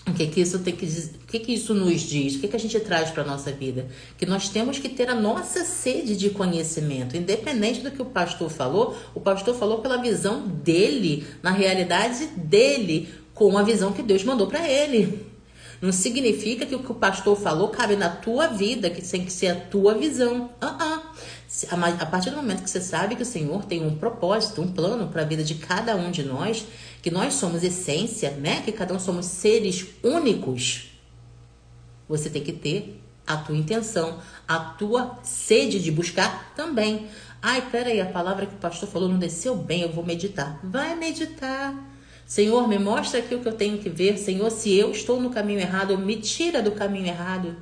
O que isso tem que dizer? O que isso nos diz? O que a gente traz para a nossa vida? Que nós temos que ter a nossa sede de conhecimento, independente do que o pastor falou pela visão dele, na realidade dele, com a visão que Deus mandou para ele. Não significa que o que o pastor falou cabe na tua vida, que tem que ser a tua visão. A partir do momento que você sabe que o Senhor tem um propósito, um plano para a vida de cada um de nós, que nós somos essência, né? Que cada um somos seres únicos, você tem que ter a tua intenção, a tua sede de buscar também. Peraí, a palavra que o pastor falou não desceu bem, eu vou meditar. Vai meditar. Senhor, me mostra aqui o que eu tenho que ver. Senhor, se eu estou no caminho errado, me tira do caminho errado.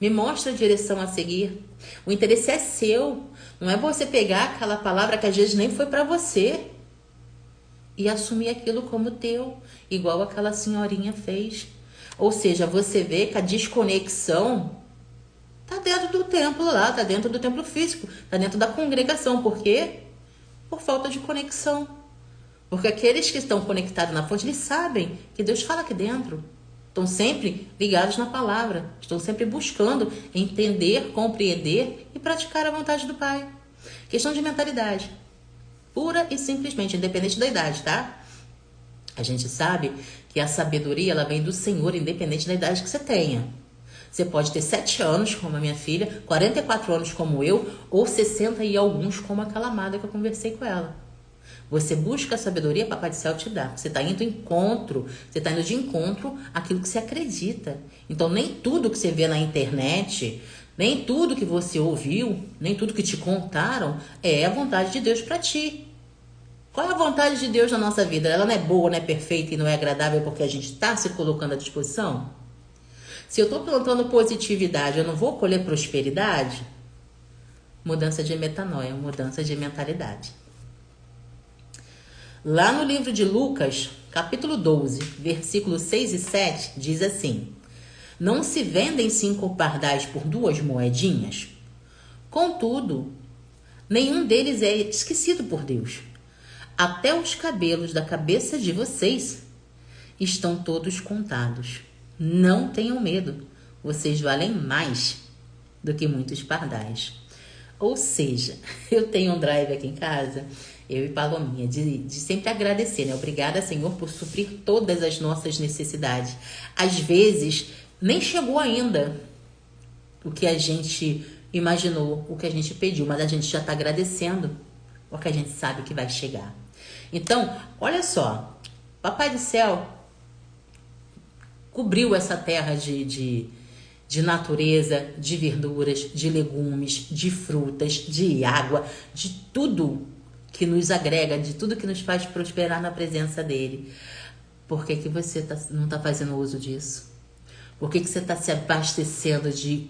Me mostra a direção a seguir. O interesse é seu. Não é você pegar aquela palavra que às vezes nem foi para você e assumir aquilo como teu, igual aquela senhorinha fez. Ou seja, você vê que a desconexão tá dentro do templo lá, tá dentro do templo físico, tá dentro da congregação. Por quê? Por falta de conexão. Porque aqueles que estão conectados na fonte, eles sabem que Deus fala aqui dentro. Estão sempre ligados na palavra. Estão sempre buscando entender, compreender e praticar a vontade do Pai. Questão de mentalidade. Pura e simplesmente, independente da idade, tá? A gente sabe que a sabedoria, ela vem do Senhor, independente da idade que você tenha. Você pode ter 7 anos, como a minha filha, 44 anos como eu, ou 60 e alguns, como aquela amada que eu conversei com ela. Você busca a sabedoria, Papai do Céu te dá. Você está indo de encontro àquilo que você acredita. Então, nem tudo que você vê na internet, nem tudo que você ouviu, nem tudo que te contaram é a vontade de Deus para ti. Qual é a vontade de Deus na nossa vida? Ela não é boa, não é perfeita e não é agradável porque a gente está se colocando à disposição? Se eu estou plantando positividade, eu não vou colher prosperidade? Mudança de metanoia, mudança de mentalidade. Lá no livro de Lucas, capítulo 12, versículos 6 e 7, diz assim: não se vendem 5 pardais por 2 moedinhas? Contudo, nenhum deles é esquecido por Deus. Até os cabelos da cabeça de vocês estão todos contados. Não tenham medo, vocês valem mais do que muitos pardais. Ou seja, eu tenho um drive aqui em casa, eu e Palominha, de sempre agradecer, né? Obrigada, Senhor, por suprir todas as nossas necessidades. Às vezes, nem chegou ainda o que a gente imaginou, o que a gente pediu, mas a gente já está agradecendo, porque a gente sabe que vai chegar. Então, olha só, Papai do Céu cobriu essa terra de natureza, de verduras, de legumes, de frutas, de água, de tudo que nos agrega, de tudo que nos faz prosperar na presença dele. Por que você não está fazendo uso disso? Por que você está se abastecendo de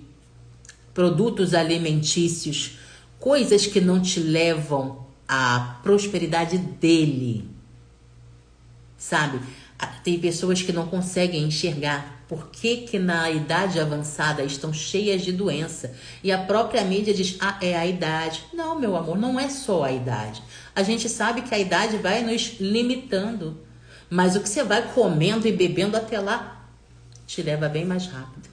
produtos alimentícios, coisas que não te levam à prosperidade dele? Sabe? Tem pessoas que não conseguem enxergar por que na idade avançada estão cheias de doença. E a própria mídia diz, é a idade. Não, meu amor, não é só a idade. A gente sabe que a idade vai nos limitando. Mas o que você vai comendo e bebendo até lá te leva bem mais rápido.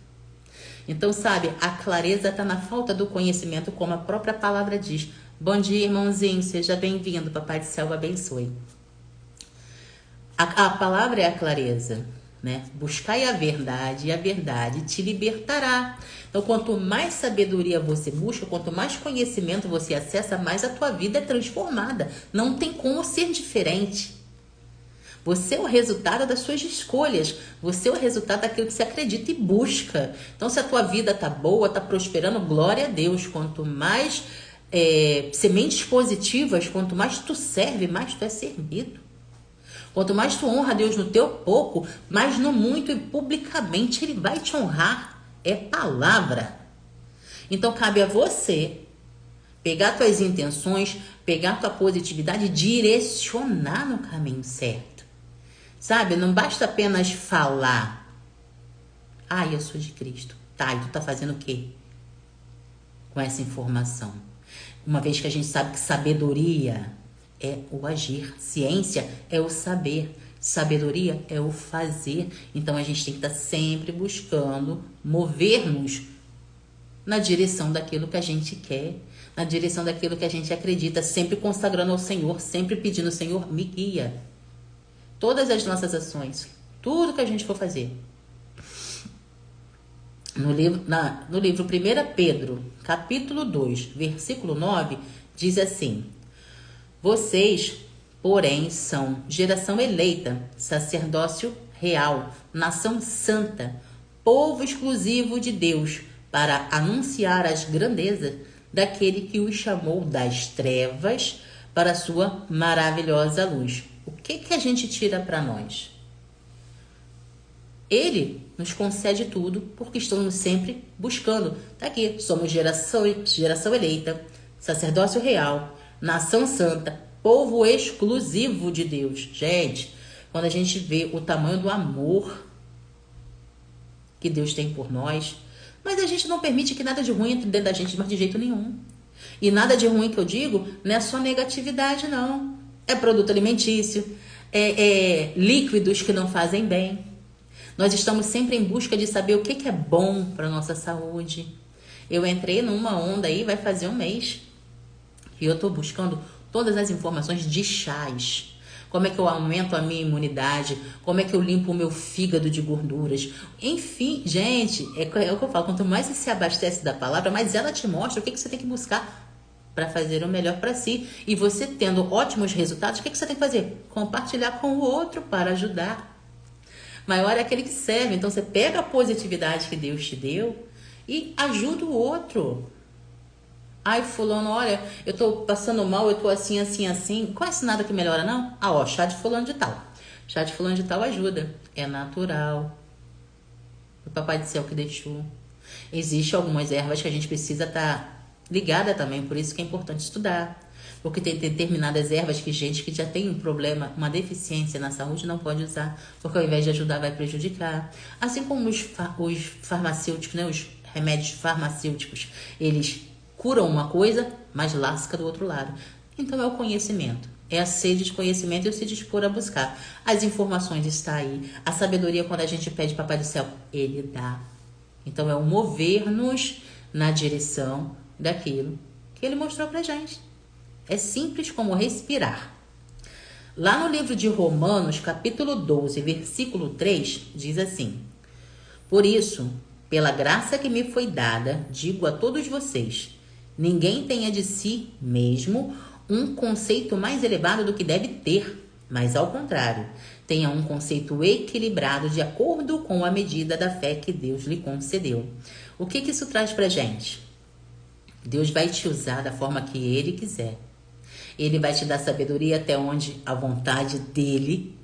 Então, sabe, a clareza está na falta do conhecimento, como a própria palavra diz. Bom dia, irmãozinho, seja bem-vindo. Papai do Céu abençoe. A palavra é a clareza, né? Buscai a verdade e a verdade te libertará. Então, quanto mais sabedoria você busca, quanto mais conhecimento você acessa, mais a tua vida é transformada. Não tem como ser diferente. Você é o resultado das suas escolhas. Você é o resultado daquilo que você acredita e busca. Então, se a tua vida tá boa, tá prosperando, glória a Deus. Quanto mais sementes positivas, quanto mais tu serve, mais tu é servido. Quanto mais tu honra a Deus no teu pouco, mais no muito e publicamente Ele vai te honrar. É palavra. Então cabe a você pegar tuas intenções, pegar tua positividade e direcionar no caminho certo. Sabe? Não basta apenas falar. Ah, eu sou de Cristo. Tá, e tu tá fazendo o quê com essa informação? Uma vez que a gente sabe que sabedoria é o agir, ciência é o saber, sabedoria é o fazer. Então a gente tem que estar sempre buscando mover-nos na direção daquilo que a gente quer, na direção daquilo que a gente acredita, sempre consagrando ao Senhor, sempre pedindo: Senhor, me guia. Todas as nossas ações, tudo que a gente for fazer. No livro 1 Pedro, capítulo 2, versículo 9, diz assim: vocês, porém, são geração eleita, sacerdócio real, nação santa, povo exclusivo de Deus, para anunciar as grandezas daquele que os chamou das trevas para a sua maravilhosa luz. O que a gente tira para nós? Ele nos concede tudo porque estamos sempre buscando. Tá aqui, somos geração eleita, sacerdócio real, nação santa, povo exclusivo de Deus. Gente, quando a gente vê o tamanho do amor que Deus tem por nós, mas a gente não permite que nada de ruim entre dentro da gente, mas de jeito nenhum. E nada de ruim que eu digo não é só negatividade, não. É produto alimentício, é líquidos que não fazem bem. Nós estamos sempre em busca de saber o que é bom para a nossa saúde. Eu entrei numa onda aí, vai fazer um mês, e eu estou buscando todas as informações de chás. Como é que eu aumento a minha imunidade? Como é que eu limpo o meu fígado de gorduras? Enfim, gente, é o que eu falo. Quanto mais você se abastece da palavra, mais ela te mostra o que você tem que buscar para fazer o melhor para si. E você tendo ótimos resultados, o que você tem que fazer? Compartilhar com o outro para ajudar. Maior é aquele que serve. Então você pega a positividade que Deus te deu e ajuda o outro. Ai, fulano, olha, eu tô passando mal, eu tô assim, assim, assim. Não conhece nada que melhora, não? Ah, ó, chá de fulano de tal. Chá de fulano de tal ajuda. É natural. O papai do céu que deixou. Existem algumas ervas que a gente precisa estar ligada também, por isso que é importante estudar. Porque tem determinadas ervas que gente que já tem um problema, uma deficiência na saúde, não pode usar. Porque ao invés de ajudar, vai prejudicar. Assim como os farmacêuticos, né, os remédios farmacêuticos, eles curam uma coisa, mas lasca do outro lado. Então é o conhecimento. É a sede de conhecimento e eu se dispor a buscar. As informações estão aí. A sabedoria, quando a gente pede Papai do Céu, Ele dá. Então é o mover-nos na direção daquilo que Ele mostrou pra gente. É simples como respirar. Lá no livro de Romanos, capítulo 12, versículo 3, diz assim: por isso, pela graça que me foi dada, digo a todos vocês, ninguém tenha de si mesmo um conceito mais elevado do que deve ter, mas ao contrário, tenha um conceito equilibrado de acordo com a medida da fé que Deus lhe concedeu. O que isso traz pra gente? Deus vai te usar da forma que Ele quiser. Ele vai te dar sabedoria até onde a vontade dEle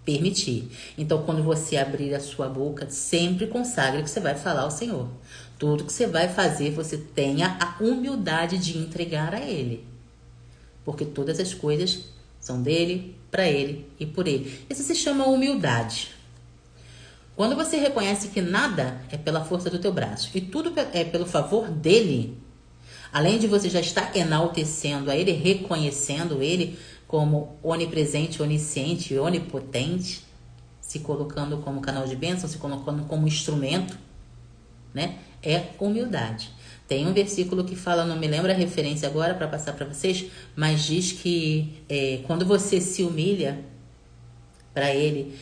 permitir. Então, quando você abrir a sua boca, sempre consagre que você vai falar ao Senhor. Tudo que você vai fazer, você tenha a humildade de entregar a Ele. Porque todas as coisas são dEle, para Ele e por Ele. Isso se chama humildade. Quando você reconhece que nada é pela força do teu braço e tudo é pelo favor dEle, além de você já estar enaltecendo a Ele, reconhecendo Ele como onipresente, onisciente e onipotente, se colocando como canal de bênção, se colocando como instrumento, né? É humildade. Tem um versículo que fala, não me lembro a referência agora para passar para vocês, mas diz que quando você se humilha para Ele,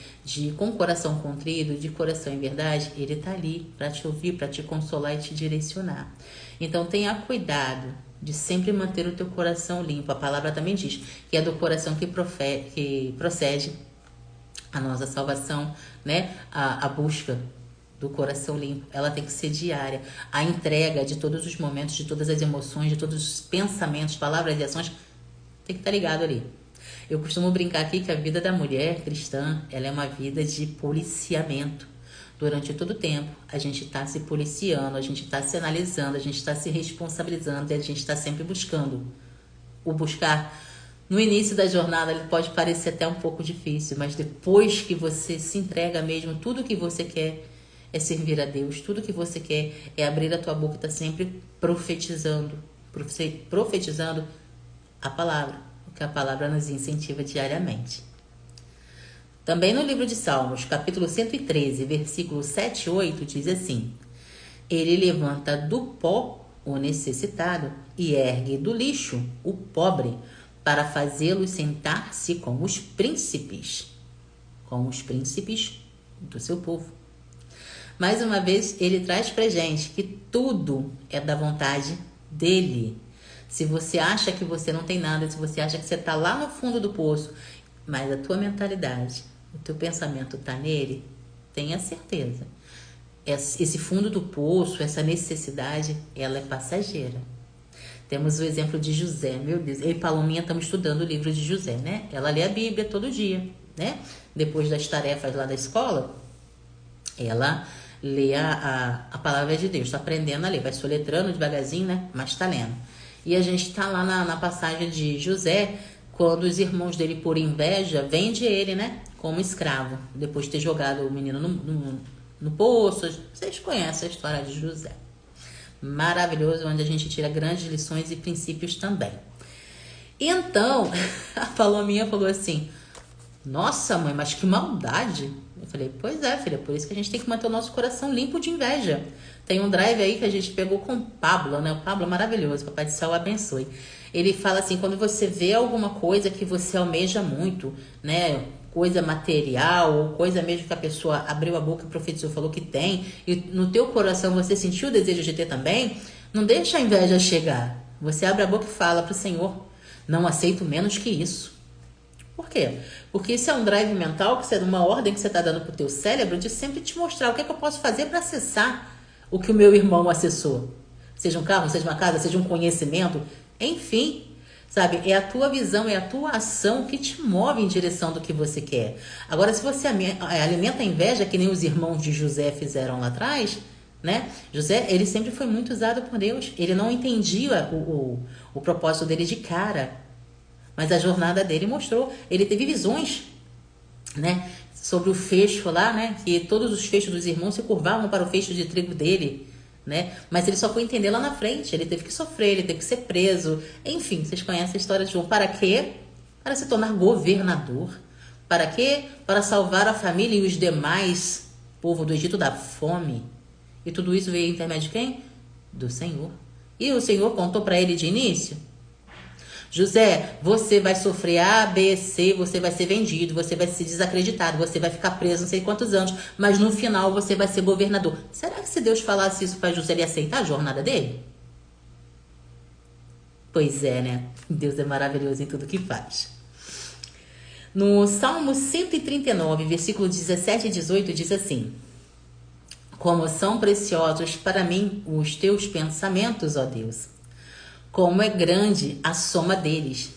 com o coração contrido, de coração em verdade, Ele está ali para te ouvir, para te consolar e te direcionar. Então tenha cuidado de sempre manter o teu coração limpo. A palavra também diz que é do coração que procede a nossa salvação, né? A busca do coração limpo, ela tem que ser diária. A entrega de todos os momentos, de todas as emoções, de todos os pensamentos, palavras e ações, tem que estar ligado ali. Eu costumo brincar aqui que a vida da mulher cristã, ela é uma vida de policiamento. Durante todo o tempo, a gente está se policiando, a gente está se analisando, a gente está se responsabilizando e a gente está sempre buscando. O buscar, no início da jornada, ele pode parecer até um pouco difícil, mas depois que você se entrega mesmo, tudo que você quer é servir a Deus, tudo que você quer é abrir a tua boca e estar sempre profetizando a palavra, o que a palavra nos incentiva diariamente. Também no livro de Salmos, capítulo 113, versículos 7 e 8, diz assim: Ele levanta do pó o necessitado e ergue do lixo o pobre, para fazê-los sentar-se com os príncipes do seu povo. Mais uma vez, ele traz pra gente que tudo é da vontade dele. Se você acha que você não tem nada, se você acha que você está lá no fundo do poço, mas a tua mentalidade, o teu pensamento está nele, tenha certeza. Esse fundo do poço, essa necessidade, ela é passageira. Temos o exemplo de José, meu Deus. Eu e Palominha estamos estudando o livro de José, né? Ela lê a Bíblia todo dia, né? Depois das tarefas lá da escola, ela lê a palavra de Deus, está aprendendo a ler, vai soletrando devagarzinho, né? Mas está lendo. E a gente está lá na passagem de José, quando os irmãos dele, por inveja, vendem ele, né? Como escravo, depois de ter jogado o menino no poço. Vocês conhecem a história de José. Maravilhoso, onde a gente tira grandes lições e princípios também. Então, a Palominha falou assim: nossa, mãe, mas que maldade. Eu falei: pois é, filha, por isso que a gente tem que manter o nosso coração limpo de inveja. Tem um drive aí que a gente pegou com o Pablo, né? O Pablo é maravilhoso, Papai do Céu o abençoe. Ele fala assim: quando você vê alguma coisa que você almeja muito, né? Coisa material, ou coisa mesmo que a pessoa abriu a boca e profetizou, falou que tem, e no teu coração você sentiu o desejo de ter também, não deixa a inveja chegar. Você abre a boca e fala pro Senhor: não aceito menos que isso. Por quê? Porque isso é um drive mental, que é uma ordem que você está dando pro teu cérebro de sempre te mostrar o que é que eu posso fazer para acessar o que o meu irmão acessou. Seja um carro, seja uma casa, seja um conhecimento, enfim. Sabe, é a tua visão, é a tua ação que te move em direção do que você quer. Agora, se você alimenta a inveja, que nem os irmãos de José fizeram lá atrás, né? José, ele sempre foi muito usado por Deus. Ele não entendia o propósito dele de cara. Mas a jornada dele mostrou. Ele teve visões, né? Sobre o fecho lá, né? Que todos os fechos dos irmãos se curvavam para o fecho de trigo dele. Né? Mas ele só foi entender lá na frente. Ele teve que sofrer, ele teve que ser preso. Enfim, vocês conhecem a história de João. Para quê? Para se tornar governador. Para quê? Para salvar a família e os demais povo do Egito da fome. E tudo isso veio intermédio de quem? Do Senhor. E o Senhor contou para ele de início: José, você vai sofrer A, B, C, você vai ser vendido, você vai ser desacreditado, você vai ficar preso não sei quantos anos, mas no final você vai ser governador. Será que se Deus falasse isso para José, ele ia aceitar a jornada dele? Pois é, né? Deus é maravilhoso em tudo que faz. No Salmo 139, versículo 17 e 18, diz assim: como são preciosos para mim os teus pensamentos, ó Deus. Como é grande a soma deles.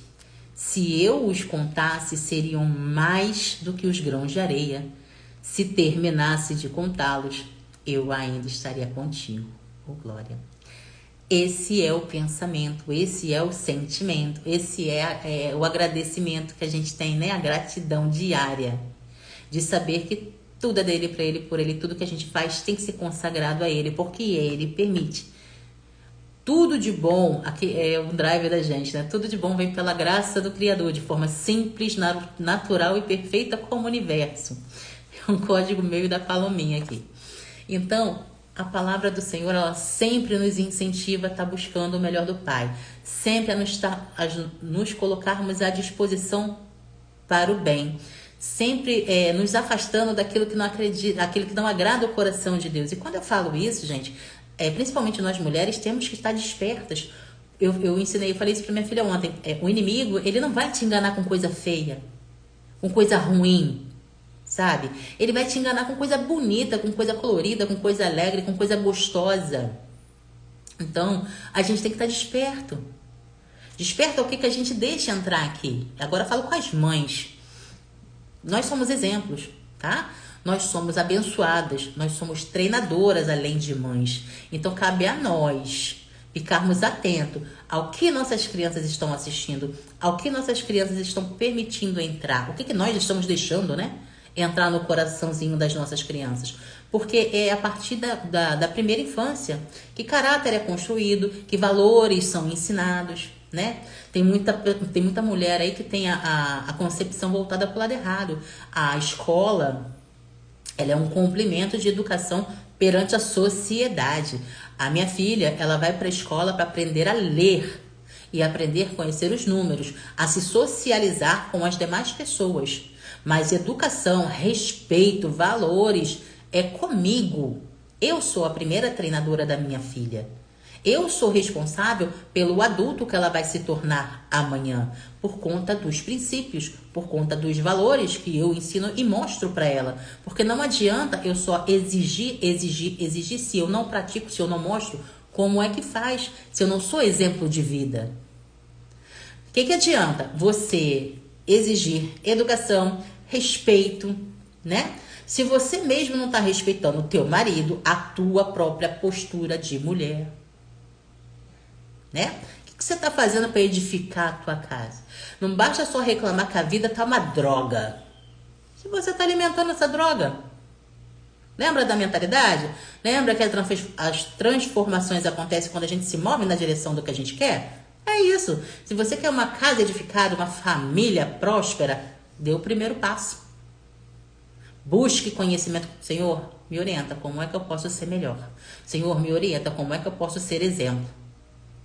Se eu os contasse, seriam mais do que os grãos de areia. Se terminasse de contá-los, eu ainda estaria contigo. Oh, glória. Esse é o pensamento, esse é o sentimento, esse é o agradecimento que a gente tem, né? A gratidão diária. De saber que tudo é dele, para ele, por ele. Tudo que a gente faz tem que ser consagrado a ele, porque ele permite. Tudo de bom, aqui é um drive da gente, né? Tudo de bom vem pela graça do Criador, de forma simples, natural e perfeita como o universo. É um código meu e da Palominha aqui. Então, a palavra do Senhor, ela sempre nos incentiva a estar buscando o melhor do Pai. Sempre a nos colocarmos à disposição para o bem. Sempre nos afastando daquilo que não acredita, aquilo que não agrada o coração de Deus. E quando eu falo isso, gente, principalmente nós mulheres, temos que estar despertas. Eu falei isso para minha filha ontem. O inimigo, ele não vai te enganar com coisa feia, com coisa ruim. sabe? Ele vai te enganar com coisa bonita, com coisa colorida, com coisa alegre, com coisa gostosa. Então, a gente tem que estar desperto. Desperto é o que a gente deixa entrar aqui. Agora eu falo com as mães. Nós somos exemplos, tá? Nós somos abençoadas, nós somos treinadoras além de mães. Então, cabe a nós ficarmos atentos ao que nossas crianças estão assistindo, ao que nossas crianças estão permitindo entrar, o que nós estamos deixando, né? Entrar no coraçãozinho das nossas crianças. Porque é a partir da primeira infância que caráter é construído, que valores são ensinados, né? Tem muita mulher aí que tem a concepção voltada para o lado errado. A escola, ela é um complemento de educação perante a sociedade. A minha filha, ela vai para a escola para aprender a ler e aprender a conhecer os números, a se socializar com as demais pessoas. Mas educação, respeito, valores é comigo. Eu sou a primeira treinadora da minha filha. Eu sou responsável pelo adulto que ela vai se tornar amanhã, por conta dos princípios, por conta dos valores que eu ensino e mostro para ela. Porque não adianta eu só exigir, se eu não pratico, se eu não mostro, como é que faz, se eu não sou exemplo de vida. O que adianta você exigir educação, respeito, né? Se você mesmo não está respeitando o teu marido, a tua própria postura de mulher, né? O que você está fazendo para edificar a tua casa? Não basta só reclamar que a vida tá uma droga. Se você está alimentando essa droga, lembra da mentalidade? Lembra que as transformações acontecem quando a gente se move na direção do que a gente quer? É isso. Se você quer uma casa edificada, uma família próspera, dê o primeiro passo. Busque conhecimento. Senhor, me orienta como é que eu posso ser melhor. Senhor, me orienta como é que eu posso ser exemplo.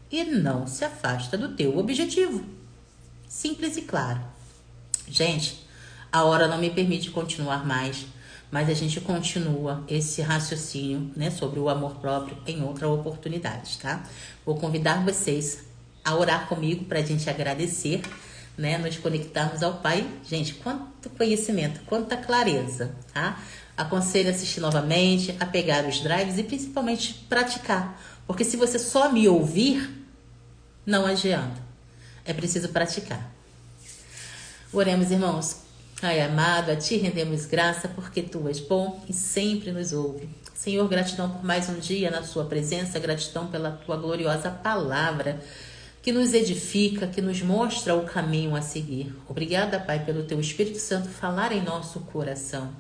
E não se afasta do teu objetivo. Simples e claro. Gente, a hora não me permite continuar mais, mas a gente continua esse raciocínio, né, sobre o amor próprio em outra oportunidade, tá? Vou convidar vocês a orar comigo para a gente agradecer, né, nos conectarmos ao Pai. Gente, quanto conhecimento, quanta clareza, tá? Aconselho a assistir novamente, a pegar os drives e principalmente praticar. Porque se você só me ouvir, não adianta. É preciso praticar. Oremos, irmãos. Ai, amado, a Ti rendemos graça porque Tu és bom e sempre nos ouve. Senhor, gratidão por mais um dia na Sua presença, gratidão pela Tua gloriosa palavra que nos edifica, que nos mostra o caminho a seguir. Obrigada, Pai, pelo Teu Espírito Santo falar em nosso coração.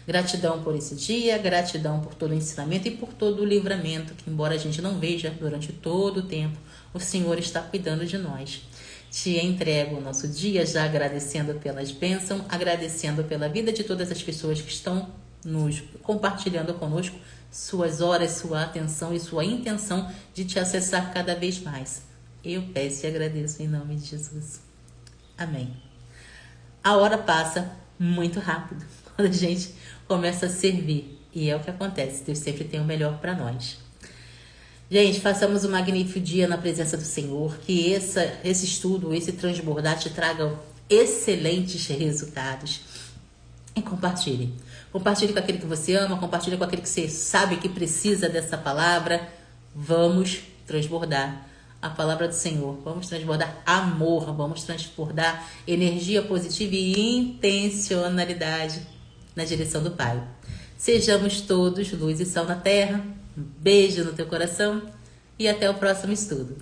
Gratidão por esse dia, gratidão por todo o ensinamento e por todo o livramento, que embora a gente não veja durante todo o tempo, o Senhor está cuidando de nós. Te entrego o nosso dia já agradecendo pelas bênçãos, agradecendo pela vida de todas as pessoas que estão nos compartilhando conosco suas horas, sua atenção e sua intenção de te acessar cada vez mais. Eu peço e agradeço em nome de Jesus. Amém. A hora passa muito rápido quando a gente começa a servir. E é o que acontece. Deus sempre tem o melhor para nós. Gente, façamos um magnífico dia na presença do Senhor. Que esse estudo, esse transbordar te traga excelentes resultados. E compartilhe. Compartilhe com aquele que você ama, compartilhe com aquele que você sabe que precisa dessa palavra. Vamos transbordar a palavra do Senhor. Vamos transbordar amor, vamos transbordar energia positiva e intencionalidade na direção do Pai. Sejamos todos luz e sal na terra. Um beijo no teu coração e até o próximo estudo.